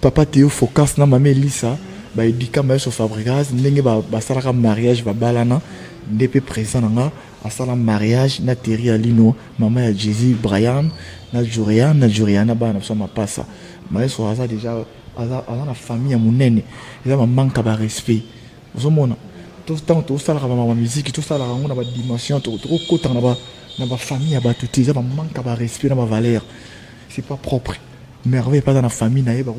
papa Théo Focas na maman Elisa baedika maestro Fabregas ndenge basalaka mariage babalana nde mpe présent nanga asala mariage na Terry Alino mama ya Jésus Brian na Juriana bana so mapasa maestro aza déjà aza na famille ya munene eza manque ba respect ozomona tant tosalaka ba musique tosalaka ngo na ba dimension tokokota na ba famille ya bato te eza manque ba respect na ba valeur c'est pas propre merveille pas dans la famille na yeba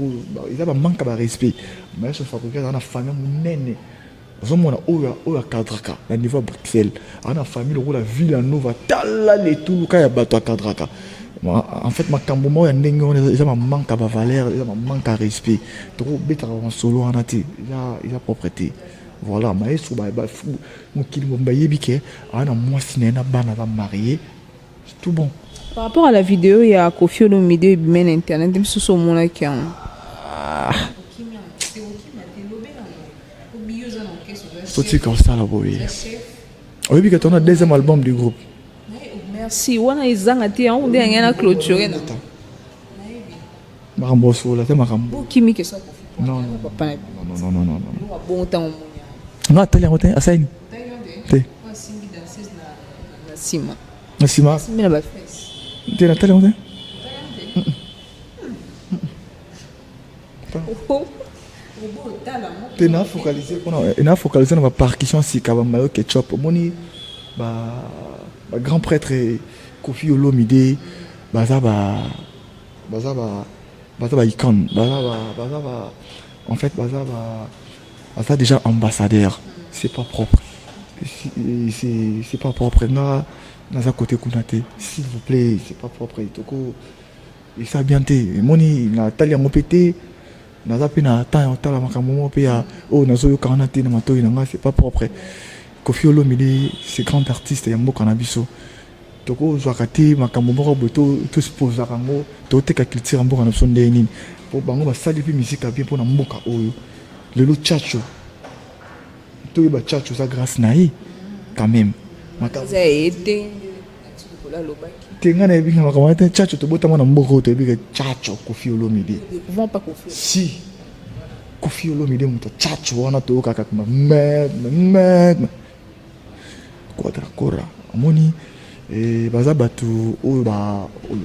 eza manque ba respect maestro Fabregas dans la famille munene ozomona oyo akadraka na niveau Bruxelles ana famille lokola Villanova tala letuluka ya bato akadraka en fait makambo moko ya ndenge wana eza manque ba valeur eza manque respect tokobetaka masolo wana te eza propreté voilà maestro mokili bayebi ke ana mwasi na ye na bana bamarié c'est tout bon. Par rapport à la vidéo, il y a Koffi Olomide et bien internet, même si c'est mon account. C'est comme ça là, boy. Oui, puis quand on a deuxième album du groupe. Merci. On a les angatés, on a rien à clôturer. Maramboso, là, c'est marambo. Qui m'y que ça? Non. Bon temps. Non, attends, attends, Assaïn. T'es. Sima. Sima. Sima la fesse. T'es là, attends, attends. Tena focalisé na ba percussion si ka ba mayo ketchup moni ba grand prêtre Koffi Olomide baza icône en fait baza déjà ambassadeur c'est pas propre c'est pas propre na za côté kunate s'il vous plaît c'est pas propre toko et ça bien té moni na tali yango pété naza pe na temps ya otala makambo moko mpe ya oyo nazoyoka wana te na matoi na ngai c'est pas propre. Koffi Olomide c'est grand artiste ya mboka na biso tokozwaka te makambo moko boye tosposaka yango toteka culture ya mboka na biso ndenge nini mpo bango basali mpe misika ya bien mpo na mboka oyo lelo chacho toyeba chacho eza grâce na ye quand même te ngai nayebika makambo te chacho tobotama na mboka oyo toyebika chacho Koffi Olomide si Koffi Olomide moto chacho wana toyokaka kodrakora amoni baza bato oyo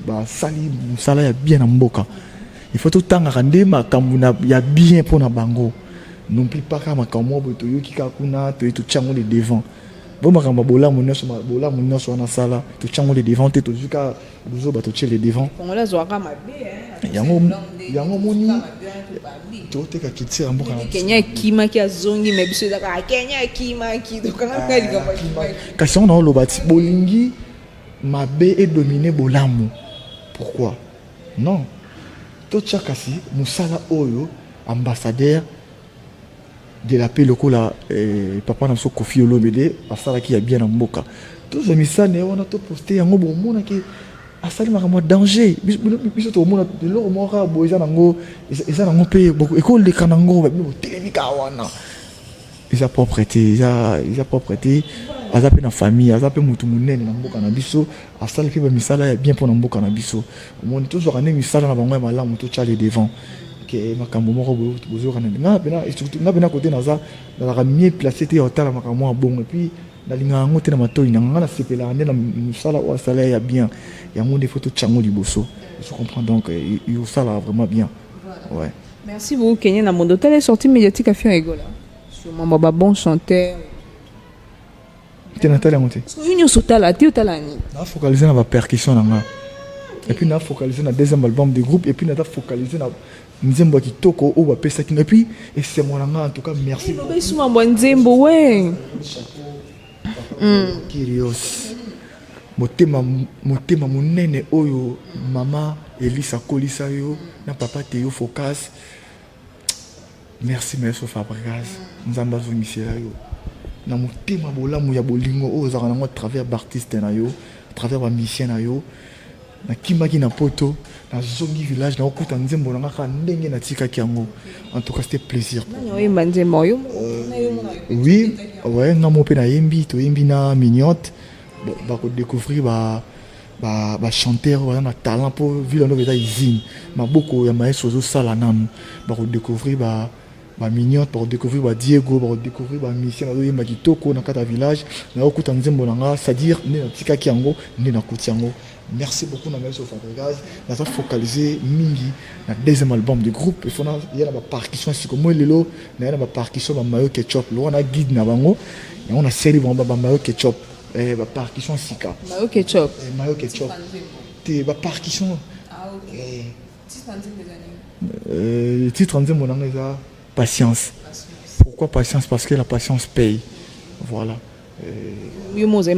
basali mosala ya bien na mboka il faut totangaka nde makambo ya bien mpo na bango non plus pas kaka makambo moko boye toyoki kaka kuna totyango le devant bo makambo bolamu nyonso wana sala totyango le devant te tozwi kaka bozo bato tie le devant yango moni toteka kitira mboka Kenya kimaki azongi mais biso ezaka Kenya kimaki tokanga likambo kasi on a oloba ti bolingi mabe et dominer bolamu pourquoi non totia kasi musala oyo ambassadeur de la paix lokola papa na so Koffi Olomide asalaki ya bien na mboka tozomisa ne wana to poster yango bomona ke asali makambo danger biso tomona lelo moko boye eza nango mpe ekoleka nango botelebika wana eza propreté aza mpe na famille aza mpe motu monene na mboka na biso asali mpe bamisala ya bien mpo na mboka na biso omoni tozwaka nde misala na bango ya malamu totya le devant ke makambo moko bozokana nga pena kote nazalaka mie placé te ya otala makambo ya bongo epuis nalingaka yango te na matoi na nga nasepelaka nde na mosala oyo asala ya bien yango nde fo totyango liboso je comprends donc osala vraiment bien ouais. Merci beaucoup Kenya na mondo telle sortie médiatique à faire rigola sur mama ba bon chanteur te natala yango te union sotala te otala ni na focaliser na ba percussion na nga et puis na focaliser na deuxième album du groupe et puis na focaliser na nzembo kitoko oyo bapesaki et puis esemonanga en tout cas merci beaucoup suma mwa nzembo we Kyrios motema monene oyo mama Elisa kolisa yo na papa Théo Focas merci maestro Fabregas nzamba zongisela yo na motema bolamu ya bolingo oyo ozaka nango à travers bartiste na yo à travers bamisien na yo na kimaki na poto na zongi village na okuta nzembo na ngaka ndenge na tikaki yango en tout cas c'était plaisir oui ouais nga mo pe na yembi to yembi na mignotte ba ko découvrir ba chanteur ba na talent pour Villanova eza usine maboko ya maestro zo sala nanu ba ko découvrir ba ba Mignonne pour découvrir ba Diego pour découvrir ba Mission ba yemba kitoko na kata village na okuta nzembo nanga c'est-à-dire ne na tika kiango ne na kutiango. Merci beaucoup na Maestro Fabregas na ça focaliser mingi na deuxième album du groupe il faut na ya ba percussion siko mo lelo na ya ba percussion ba mayo ketchup lo na guide na bango et on a série ba mayo ketchup ba percussion sika Mayo ketchup. Mayo ketchup te ba percussion le titre en disant mon ça patience. Pourquoi patience? Parce que la patience paye. Voilà. Oui, moi j'ai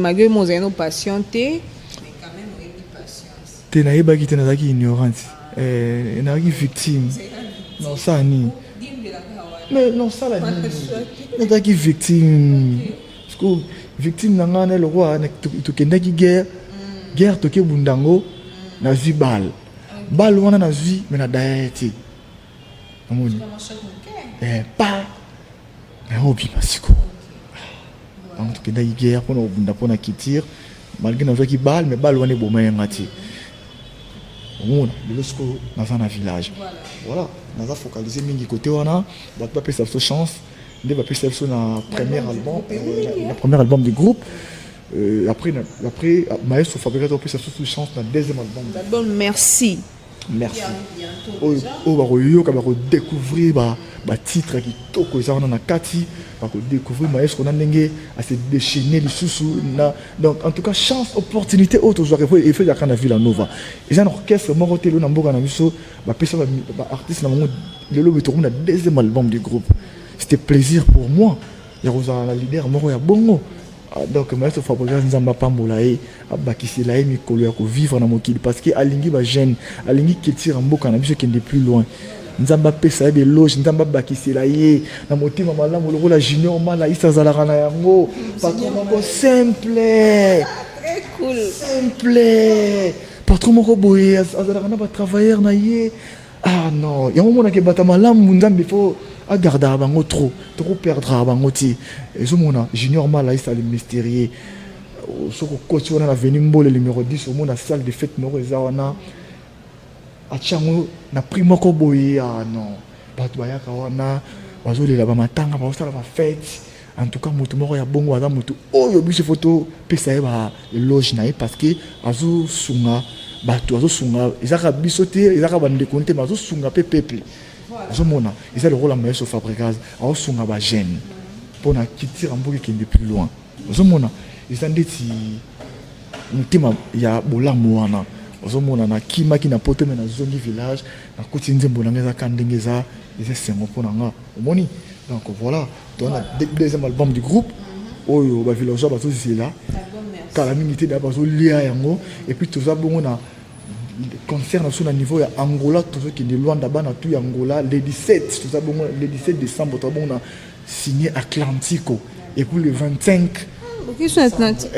nos patienté, mais quand même on a patience. Tu n'as pas quitté na qui ignorante. Na qui victime. Non ça ni. Mais non ça la ni. Na qui victime. Parce que victime nanga na le roi na to kenda ki guerre to ke bundango na zi bal. Bal wana na zi mais na daeti. Amoni. Pas. Mais obi masiko. Donc to kenda ki guerre pour na bunda pour na kitir malgré na qui bal mais bal wana bo mai ngati. Amoni, le sco dans un village. Voilà, on a focalisé mingi côté wana, ba pas pesa so chance. Dès va pesa so na premier album, le premier album du groupe. Après Maestro Fabregas a pesa so chance na deuxième album. L'album Merci. Merci. On va redécouvrir ba titre qui toko ça on a kati va découvrir Maestro na ndenge à se déchaîner les sous na donc en tout cas chance opportunité autre joueur et fait ya kana Villanova. Ils ont un orchestre moko telo na mboka na biso ba pesa ba artiste na mongo le lobe to na deuxième album du groupe. C'était plaisir pour moi. Il y a la leader moko ya bongo. Donc Maestro Fabregas nzamba pambola e abakisela e mikolo ya ko vivre na mokili parce que alingi ba jeune alingi kitira mboka na biso kende plus loin nzamba pesa be loge nzamba bakisela ye na motima malamu lokola junior mala isazalaka na yango patron moko simple Très cool. simple patron moko boye azalaka na ba travailleur na ye ah non yango mona ke bata malamu nzambe faut à garder bango trop perdre bango ti ezomona junior mala isa le mystérieux soko coach wana na veni mbole numéro 10 au monde la salle de fête moko ezawana achango na prix moko boye ah non bato bayaka wana bazolela ba matanga bazosala ba fête en tout cas moto moko ya bongo aza moto oyo biso photo pesa ye ba loge na ye parce que azo sunga bato azo sunga ezaka biso te ezaka bande compter bazo sunga pe peuple. Zomona, ils ont le rôle à Maestro Fabregas, à Osunga ba jeune, pour na quitter un peu qui est plus loin. Zomona, ils ont dit si il y a bola moana. Zomona na kima qui n'a pas na zone du village, na côté nzembo na ngeza kandengeza, ils sont pour nanga. Omoni. Donc voilà, on a deuxième album du groupe. Oyo ba villageois ba tous là. Calamité d'abord lié yango et puis tout ça bon on a concerne sur le niveau ya Angola tout ce qui est loin d'abord na tout Angola le 17 tout ça bon le 17 décembre tout on a signé Atlantico et puis le 25 Qui sont Atlantique?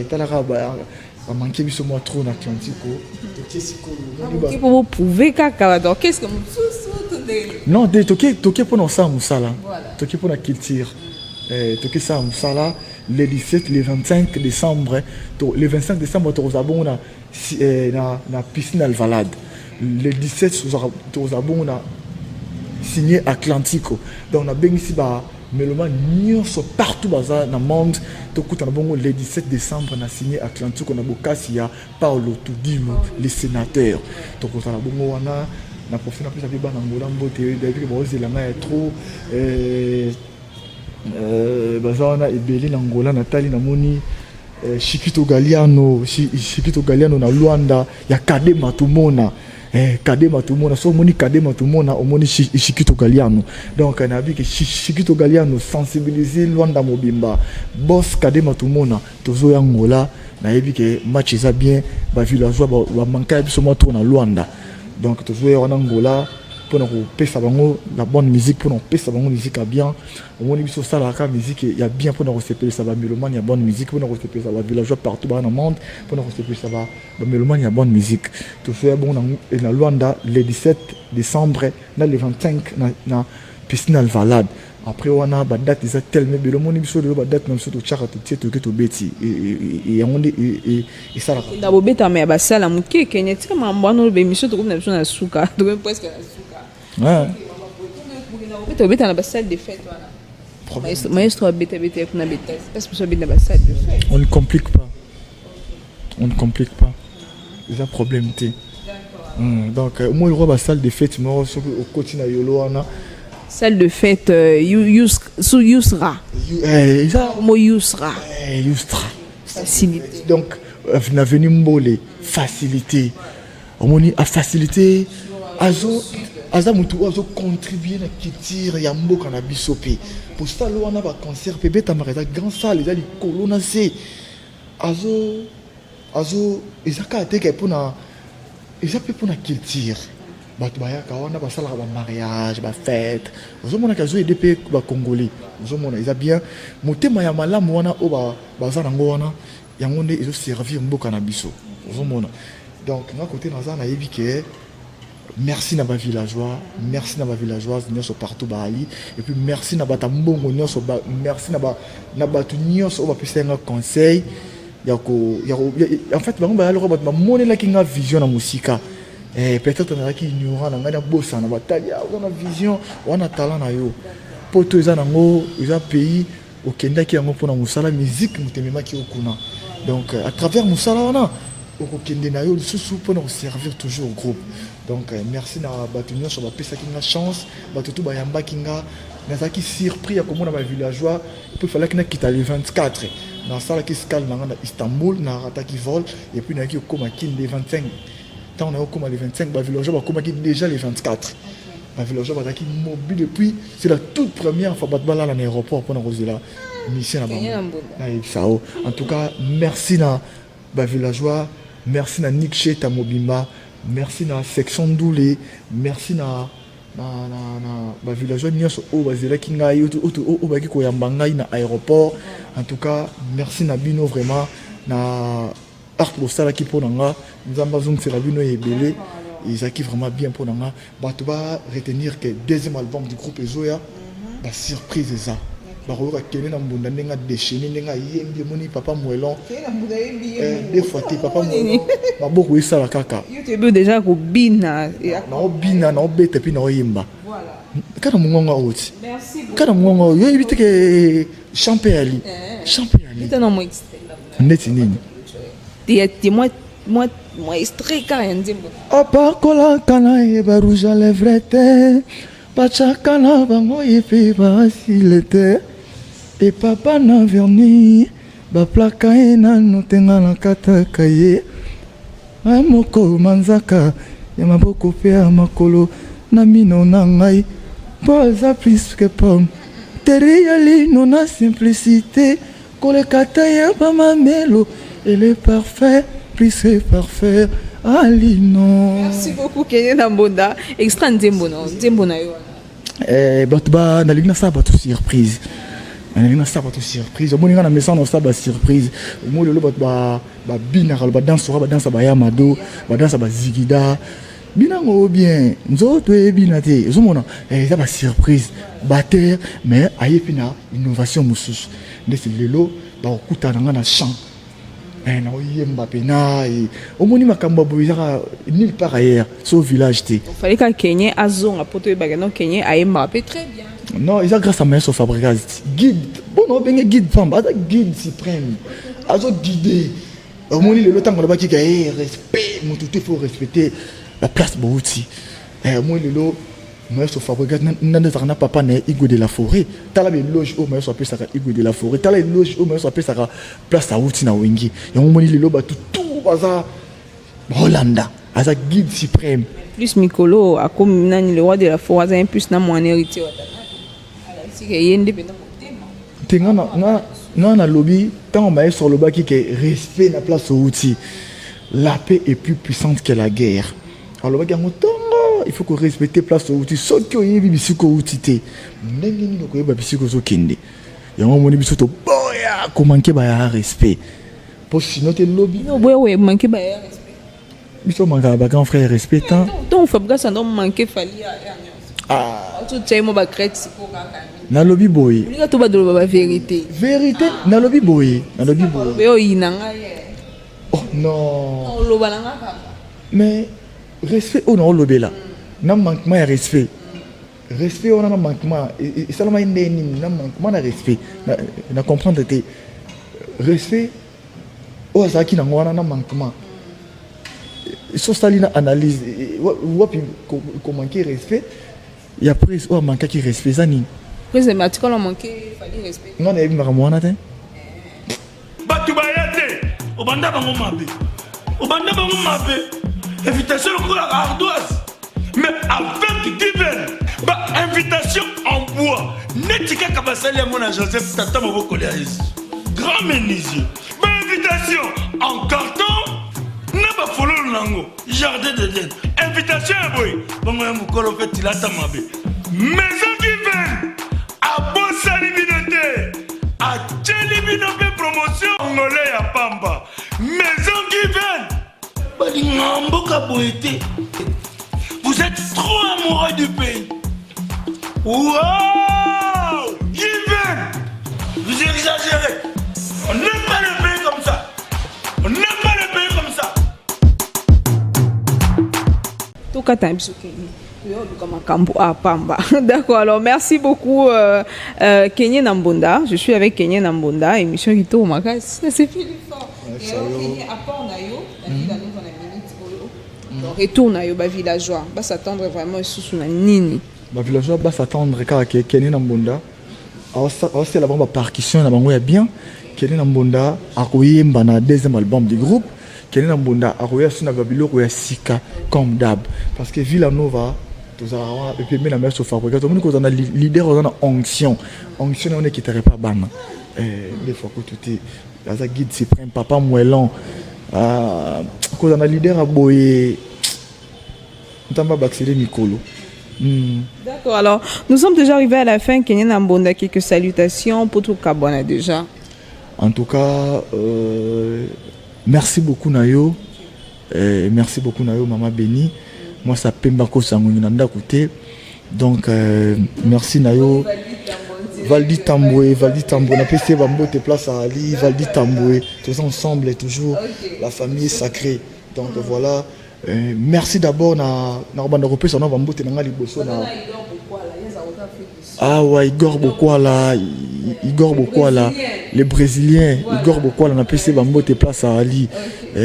talara ba manqué biso moi trop na Atlantico Pour vous prouver kaka donc qu'est-ce que vous non de toqué pour nous ça musala toqué pour la culture toqué ça musala le 17 le 25 décembre le 25 décembre tu as bon na piscine Alvalade le 17 tu as bon na signé Atlantico donc on a bien ici ba mélomane nyonso partout baza na monde tokuta na bongo le 17 décembre na signé Atlantico na bokasi ya Paulo Tudilo le sénateur tokuta na bongo wana na profite na plus avec bana ngola mbote depuis que bozela nga ya trop bazana ebeli na Angola natali na moni Chiquito Galliano na Luanda ya Kadema tumona Kadema tumona so moni Kadema tumona omoni Chiquito Galliano donc na bi que Chiquito Galliano sensibiliser Luanda mobimba boss Kadema tumona tozo ya Angola na yebi que match ça bien ba villageois ba manka biso mo trop na Luanda donc tozo ya Angola pour nous pesa bango la bonne musique pour nous pesa bango musique à bien au moins biso sala ka musique il y a bien pour nous recevoir ça va mélomane il y a bonne musique pour nous recevoir ça va villageois partout dans le monde pour nous recevoir ça va mélomane il y a bonne musique tout fait bon na Luanda le 17 décembre na le 25 na piscine Alvalade après on a ba date ça tellement mélomane biso de ba date même surtout chaka tout to beti et on et ça la d'abord beta mais ba sala muke kenyetika mambo no be mission to comme na suka to presque la suka ouais Tu as dans la salle de fête. Maestro a bêté pour la bêtise. Parce que tu as dans la salle de fête. On ne complique pas. On ne complique pas. C'est un problème. Donc, moi, je vois la salle de fête, moi, je continue à yolo. Salle de fête, sous Yusra. Moi, Yusra. Yusra. Facilité. Donc, on a venu m'boler. Facilité. On a facilité. Aza mutu azo contribuer na culture ya mboka na biso pe. Pour ça lo wana ba concert pe beta mareza grand salle za li kolona se. Azo ezaka teke pona ezape pona culture. Bato bayaka wana basala ba mariage, ba fête. Ozo mona kazo aider pe ba congolais. Ozo mona eza bien motema ya malamu wana o ba baza nango wana yango nde ezo servir mboka na biso. Ozo mona. Donc na côté na za na yebi ke merci na ba villageois, merci na ba villageoises nyonso partout ba ali et puis merci na bata mbongo nyonso ba merci na batu nyonso ba pesa nga conseil en fait bango ba lo ba monela kinga vision na musika peut-être na ki ignorant na ngana bossa na batali on a vision on a talent na yo poto eza nango eza pays au Kenya ki yango pona musala musique mutemema ki okuna donc à travers musala wana okokende na yo lisusu pona servir toujours au groupe. Donc merci na batu nyonso ba pesa kinga chance batu tu bayamba kinga nazaki surpris ya komona ba villageois peut fallait que na kita le 24 na sala ki skal na Istanbul na rataki vol et puis na ki okoma kin le 25 tant na okoma le 25 ba villageois ba koma ki déjà le 24 ba villageois ba taki mobile depuis c'est la toute première fois bat bala na aéroport pour na Rosela mission na en tout cas merci na ba villageois merci na Nick Cheta Mobimba. Merci na section Doulé, merci na ba villageois nyonso o bazela kinga o baki ko yamba ngai na aéroport. En tout cas, merci na bino vraiment na art lo sala ki pona nga nzamba zong c'est la bino ebele ils acquis vraiment bien pona nga ba to ba retenir que deuxième album du groupe Ezoya ba surprise ça. Baroka kene na mbunda ndenga déchaîné ndenga yembi moni papa moelon des fois te papa moelon maboko esala kaka yo te be déjà ko bina na obete puis na oyemba voilà kana mungonga oti merci beaucoup kana mungonga yo ibite ke champéali ita na mo extrait neti nini ti moi extrait ka nzimbo apakola kana e rouge à lèvres te pachakana bango yepe basilete et papa na verni ba plaka ena notenga na kataka ye moko manzaka ya maboko pe ya makolo na mino na ngai poza plus que pomme teriali no na simplicité kolekata ya ba mamelo elle est parfait plus c'est parfait alino. Merci beaucoup Kenya Nambonda extra nzembo na yo ba na ligna sa ba tout surprise na sa ba tout surprise omoni nga na mesa na sa ba surprise mo lelo ba bina ba danse ba ya mado ba danse ba zigida bina ngo bien nzoto e bina te ezomona ça ba surprise batteur mais ayepi na innovation mususu ndesi lelo ba okutana nga na chant na oyemba pena omoni makambo boyaka nulle part ailleurs sauf village te fallait que Kenya azonga poto ba no Kenya ayemba pe très bien non ils a grâce à Maestro Fabregas guide bon on benga guide femme ada guide suprême azo guider omoni le temps on ba ki respect mon tout il faut respecter la place bouti moi le Maestro Fabregas n'a papa na Igo de la Forêt tala be loge au Maestro appelle ça Igo de la Forêt tala loge au Maestro appelle ça place à outi na wengi et on moni le ba tout baza Hollanda aza guide suprême plus Mikolo a comme nani le roi de la Forêt un plus na mon héritier ala si que yende pe na tenga na lobby tant Maestro loba ki que respect na place outi la paix est plus puissante que la guerre alors ba il faut que respecter place outi so ki oyebi bisiko outité ndenge ni ko yeba bisiko zo kende yango moni biso to boya ko manquer ba respect pour sinon te lobby no boya we manquer ba respect biso manga ba grand frère respectant donc Fabregas ça non manquer fali tout tey mo ba crête siko kaka na lobby boy ni ka to ba do ba vérité na lobby boy yo inanga oh non lo balanga kaka mais respect on lobby là na manquement de respect respect on a un manquement et ça m'a aidé un manquement de respect na comprendre que respect au azaki na ngwana na manquement so stalina analyse wapi ko manquer respect et après on manquer qui respect ça ni Après, quand on manquait, il fallait respecter. on est makamwana te batu bayate obanda bango mabe invitation lokola ardoise mais avec divine invitation en bois neti kaka basali yango na Joseph tata maboko ya Yesu grand menuisier invitation en carton na bafololo nango jardin d'Eden invitation ya boy bongo ya mokolo mpe tilata mabe maison divine abosali bino te atieli bino mpe promotion ngole ya pamba maison divine balinga mboka boye te. Vous êtes trop amoureux du pays. Wow! Given! Vous exagérez. On n'aime pas le pays comme ça. On n'aime pas le pays comme ça. Tout cas, t'as D'accord, alors merci beaucoup Kenye Nambonda. Je suis avec Kenye Nambonda, émission qui tourne au c'est Philippe Fort. Et alors Kenye apporte Nayo, retourne à Yoba villageois, va s'attendre vraiment sous la nini. Ba villageois va s'attendre car Kenye Nambonda. C'est la bombe percussion na bango ya bien. Kenye Nambonda a koyemba na deuxième album du groupe. Kenye Nambonda a koya suna babiloko ya sika comme d'hab parce que Villanova tous avoir et puis la mère se fabrique. Tout le monde qu'on a leader on a onction. Onction on est qui t'aurait pas ban. Des fois que tout est la guide c'est prend papa moellon. Qu'on a leader à boyer. On va accélérer Nicolo. D'accord, alors nous sommes déjà arrivés à la fin. Kenye Nambonda, quelques salutations pour tout Kabona déjà. En tout cas, merci beaucoup Nayo. Merci beaucoup Nayo, Maman Béni. Moi, ça peut m'accorder ça nanda côté. Donc, merci Nayo. Valdi Tamboué, on a passé Bambote place à Ali, Valdi Tamboué. Tous ensemble et toujours la famille est sacrée. Donc voilà. Merci d'abord na Robanda Européen, on a Bambote na Liboso na. Ah ouais, Igor Bokwala, les Brésiliens, Igor Bokwala na PC Bambote place à Ali.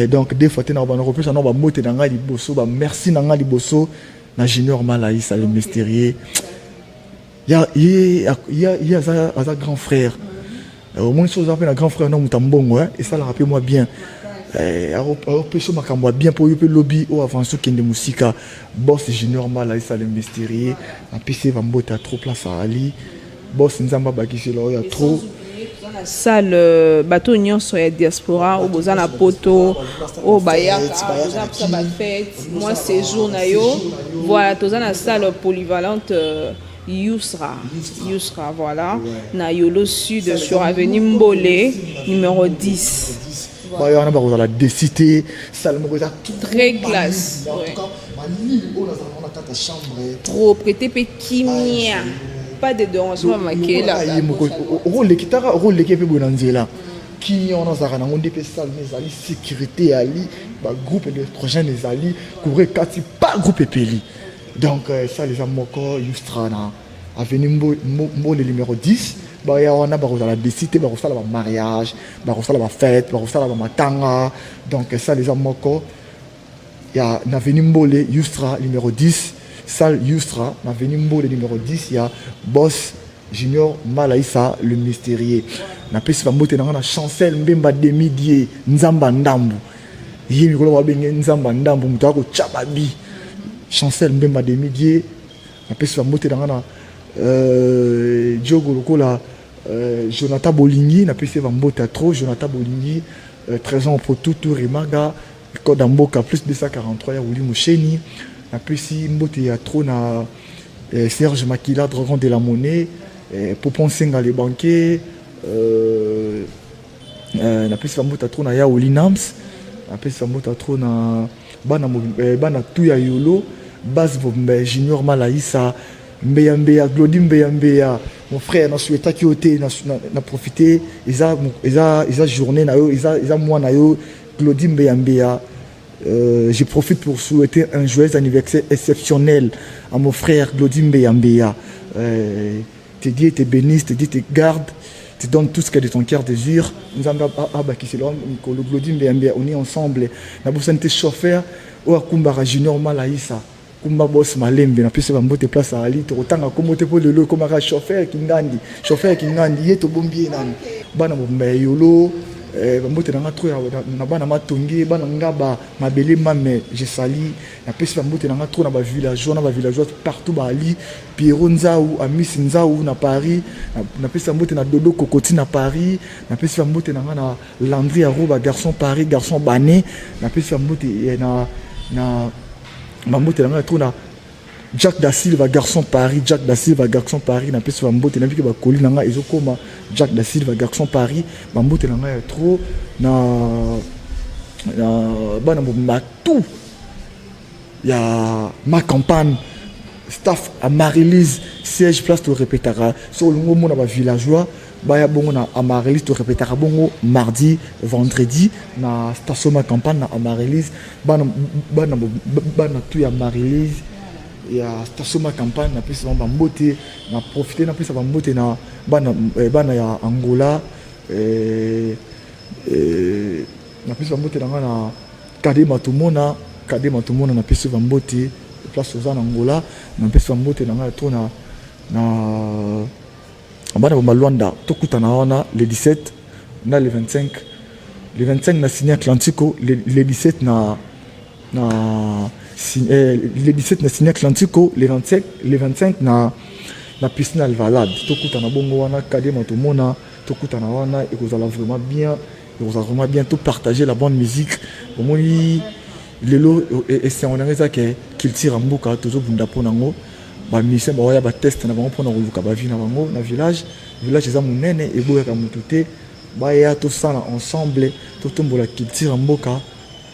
Donc des fois na Robanda Européen, on a Bambote na Liboso, merci na Liboso na Junior Malaïsa le mystérieux. Il y a un grand frère. Au moins chose appelle un grand frère non Mutambongo et ça le rappelle moi bien. Alors bien pour le lobby au avant ce qui est de musique boss Junior Malaïsa le mystérieux en PC Bambote a trop place à Ali. Boss Nzamba Bakisi là il y a trop la salle bateau union sur la diaspora au bozana poto au bayaka ça va fête moi séjour na yo voilà tous la salle polyvalente Yusra voilà na Yolo Sud sur avenue Mbolé numéro 10 voilà. On a la décité très classe trop prêté pékimia pas de dérangement maqué là rôle l'équipe bonanzela qui on a zara on dépêche ça mais ali sécurité ali ba groupe électrogène les ali couvrir quatre pas groupe epeli donc ça les amoko Yustrana avenue Mbo le numéro 10 ba ya on a ba la décité ba ça la mariage ba ça la fête ba ça la matanga donc ça les amoko ya na avenue Mbo le Yustra numéro 10 salle Yustra, avenue Mbole numéro 10, il y a Boss Junior Malaïsa le mystérieux. Na pesi Bambote na Chancel Mbemba Demidie Nzamba Ndambu. Yi mikolo wa benge Nzamba Ndambu mutako chababi. Chancel Mbemba Demidie na pesi Bambote na Diogo lokola Jonathan Bolingi na pesi Bambote a trop Jonathan Bolingi 13 ans pour tout Rimaga code Mboka plus 243 ya Wuli Musheni. Après si Mbote y a trop na Serge Makila Dragon de la Monnaie Popon Senga les banquiers na pesi Mbote trop na ya Olinams na pesi Mbote trop na bana tout ya Yolo base Junior Malaïsa Mbeyambeya Glody Mbeyambeya mon frère na souhaita ki oté na profiter ils a journée na yo ils a mois na yo Glody Mbeyambeya Je profite pour souhaiter un joyeux anniversaire exceptionnel à mon frère Glodimbe Yambeya. Te dis, te bénisse, te dis, te garde, te donne tout ce que de ton cœur désire. Nous avons Glodimbe Yambeya, on est ensemble. Nous avons chauffeur ou à Kumbara Junior Malaïsa. Kumba boss malembe na pese bambote place ali to tanga komote po lelo comme un chauffeur kingandi yeto bombier nani bana bomba yolo bambote na tro na bana matongi bana ngaba mabele mame je sali na pese bambote na tro na ba villageois partout ba ali Pierrot Nzaou Amis Nzaou na Paris na pese bambote na Dodo Kokoti na Paris na pese bambote na Landry Aroba garçon Paris garçon Bané na pese bambote na Mambote na tuna Jack da Silva garçon Paris na pesa mambote na biki ba koli na nga ezokoma Jack da Silva garçon Paris mambote na nga trop na bana mboma tout ya ma campagne staff à Marie-Lise siège place to répétera sur le moment na ba villageois baya bongo na Amaryllis to répétera bongo mardi vendredi na station ma campagne na Amaryllis bana tu ya Amaryllis ya station ma campagne na pesa ba mbote na profiter na pesa ba mbote na bana ya Angola na pesa ba mbote na Kade Matumona na pesa ba mbote place aux Angola na pesa ba mbote na to na bana ba Luanda tokutana wana le 17 na le 25 na signé Atlantico le 17 le 17 na signé Atlantico le 25 na piscine Alvalade tokutana bongo wana Kade Matumona tokutana wana et vous allez vraiment bien tout partager la bonne musique omoni lelo et c'est on a ça que qu'il tire en mboka toujours bunda ponango ba mission ba ya ba test na bango pona koluka ba vie na bango na village eza munene et boya ka mutute ba ya tout ça ensemble tout tombola culture en mboka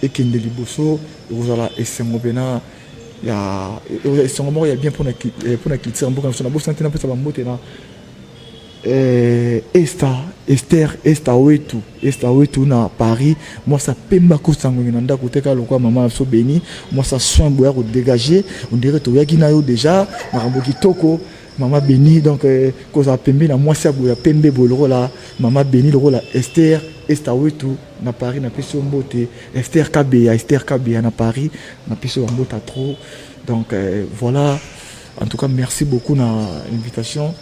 et kende liboso vous allez esengo bena ya esengo ya bien pona culture en mboka na bo santé na pesa ba mbote na Esther Wetu na Paris moi ça pemba ko sango na ndako teka lokwa maman so béni moi ça soin boya ko dégager on dirait to yaki na yo déjà makambo kitoko maman béni donc ko za pembe na moi ça boya pembe boloro la maman béni loro la Esther Wetu na Paris na peso mbote Esther Kabea na Paris na peso mbota trop donc voilà en tout cas merci beaucoup na invitation.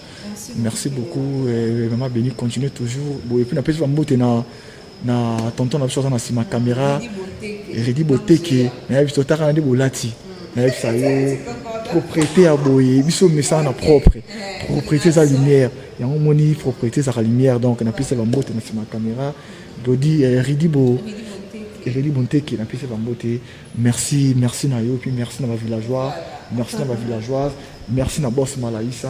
Merci beaucoup maman béni continue toujours et puis na pesa mbote na tonton na biso na sima caméra Redi Boteke na biso taka na bolati na biso propriété à boye biso mesa na propre propriété sa lumière ya moni propriété sa lumière donc na pesa mbote na sima caméra Dodi Redi Boteke na pesa mbote merci na yo puis merci na ma villageoise merci na boss Malaïsa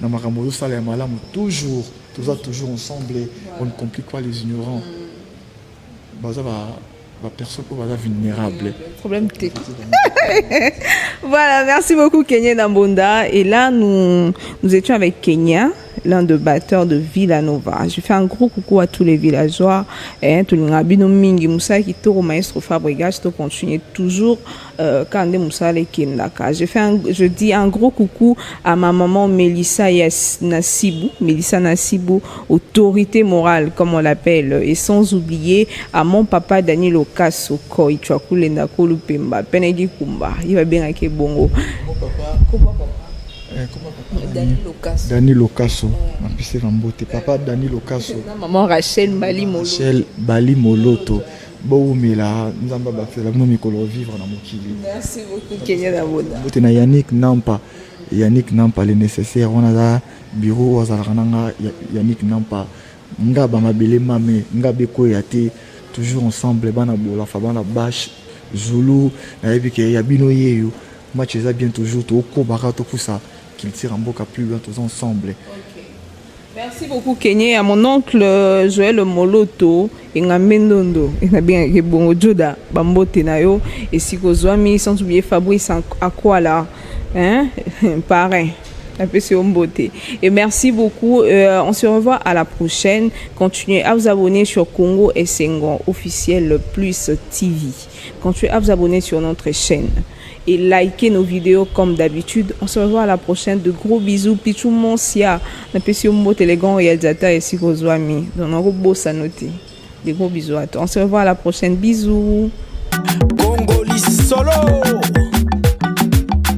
na makambo sala ya malamu toujours ensemble on ne complique pas les ignorants baza ba personne qui va vulnérable problème technique. Voilà, merci beaucoup Kenya Nambonda et là nous étions avec Kenya, l'un des batteurs de Villanova. Je fais un gros coucou à tous les villageois et tout le ngabino mingi Moussa qui toro maestro Fabregas to continue toujours Kande Moussa le Kendaka. Je dis un gros coucou à ma maman Melissa Nassibou, autorité morale comme on l'appelle, et sans oublier à mon papa Daniel Okaso Koi Chwakulenda Kolupemba Penegi Kumba. Il va bien avec bongo. Daniel Okaso, papa Daniel Okaso. Maman Rachel Bali Moloto. Boumela, nous avons fait la mikolo vivre dans Mokili. Merci beaucoup Kenya Nambonda. Botena Yannick Nampa le nécessaire on a bureau azalanga Yannick Nampa ngaba mabele mame ngabe ko yate toujours ensemble bana bola fa bana bash Zulu na yebike ya bino yeyo match ça bien toujours to ko barato pour ça qu'il tire en boca plus bien tous ensemble. Merci beaucoup Kenya, à mon oncle Joël Moloto et Ngamendondo et na bien que bongo Joda Bambote nayo et si kozwami sans oublier Fabrice Akwala hein parrain Et merci beaucoup. On se revoit à la prochaine. Continuez à vous abonner sur Congo Essengo officiel plus TV. Continuez à vous abonner sur notre chaîne et likez nos vidéos comme d'habitude. On se revoit à la prochaine. De gros bisous. Pichou Monsia. Les grands réalisateurs et Sikozwami. De gros bisous à toi. On se revoit à la prochaine. Bisous. Congo Solo.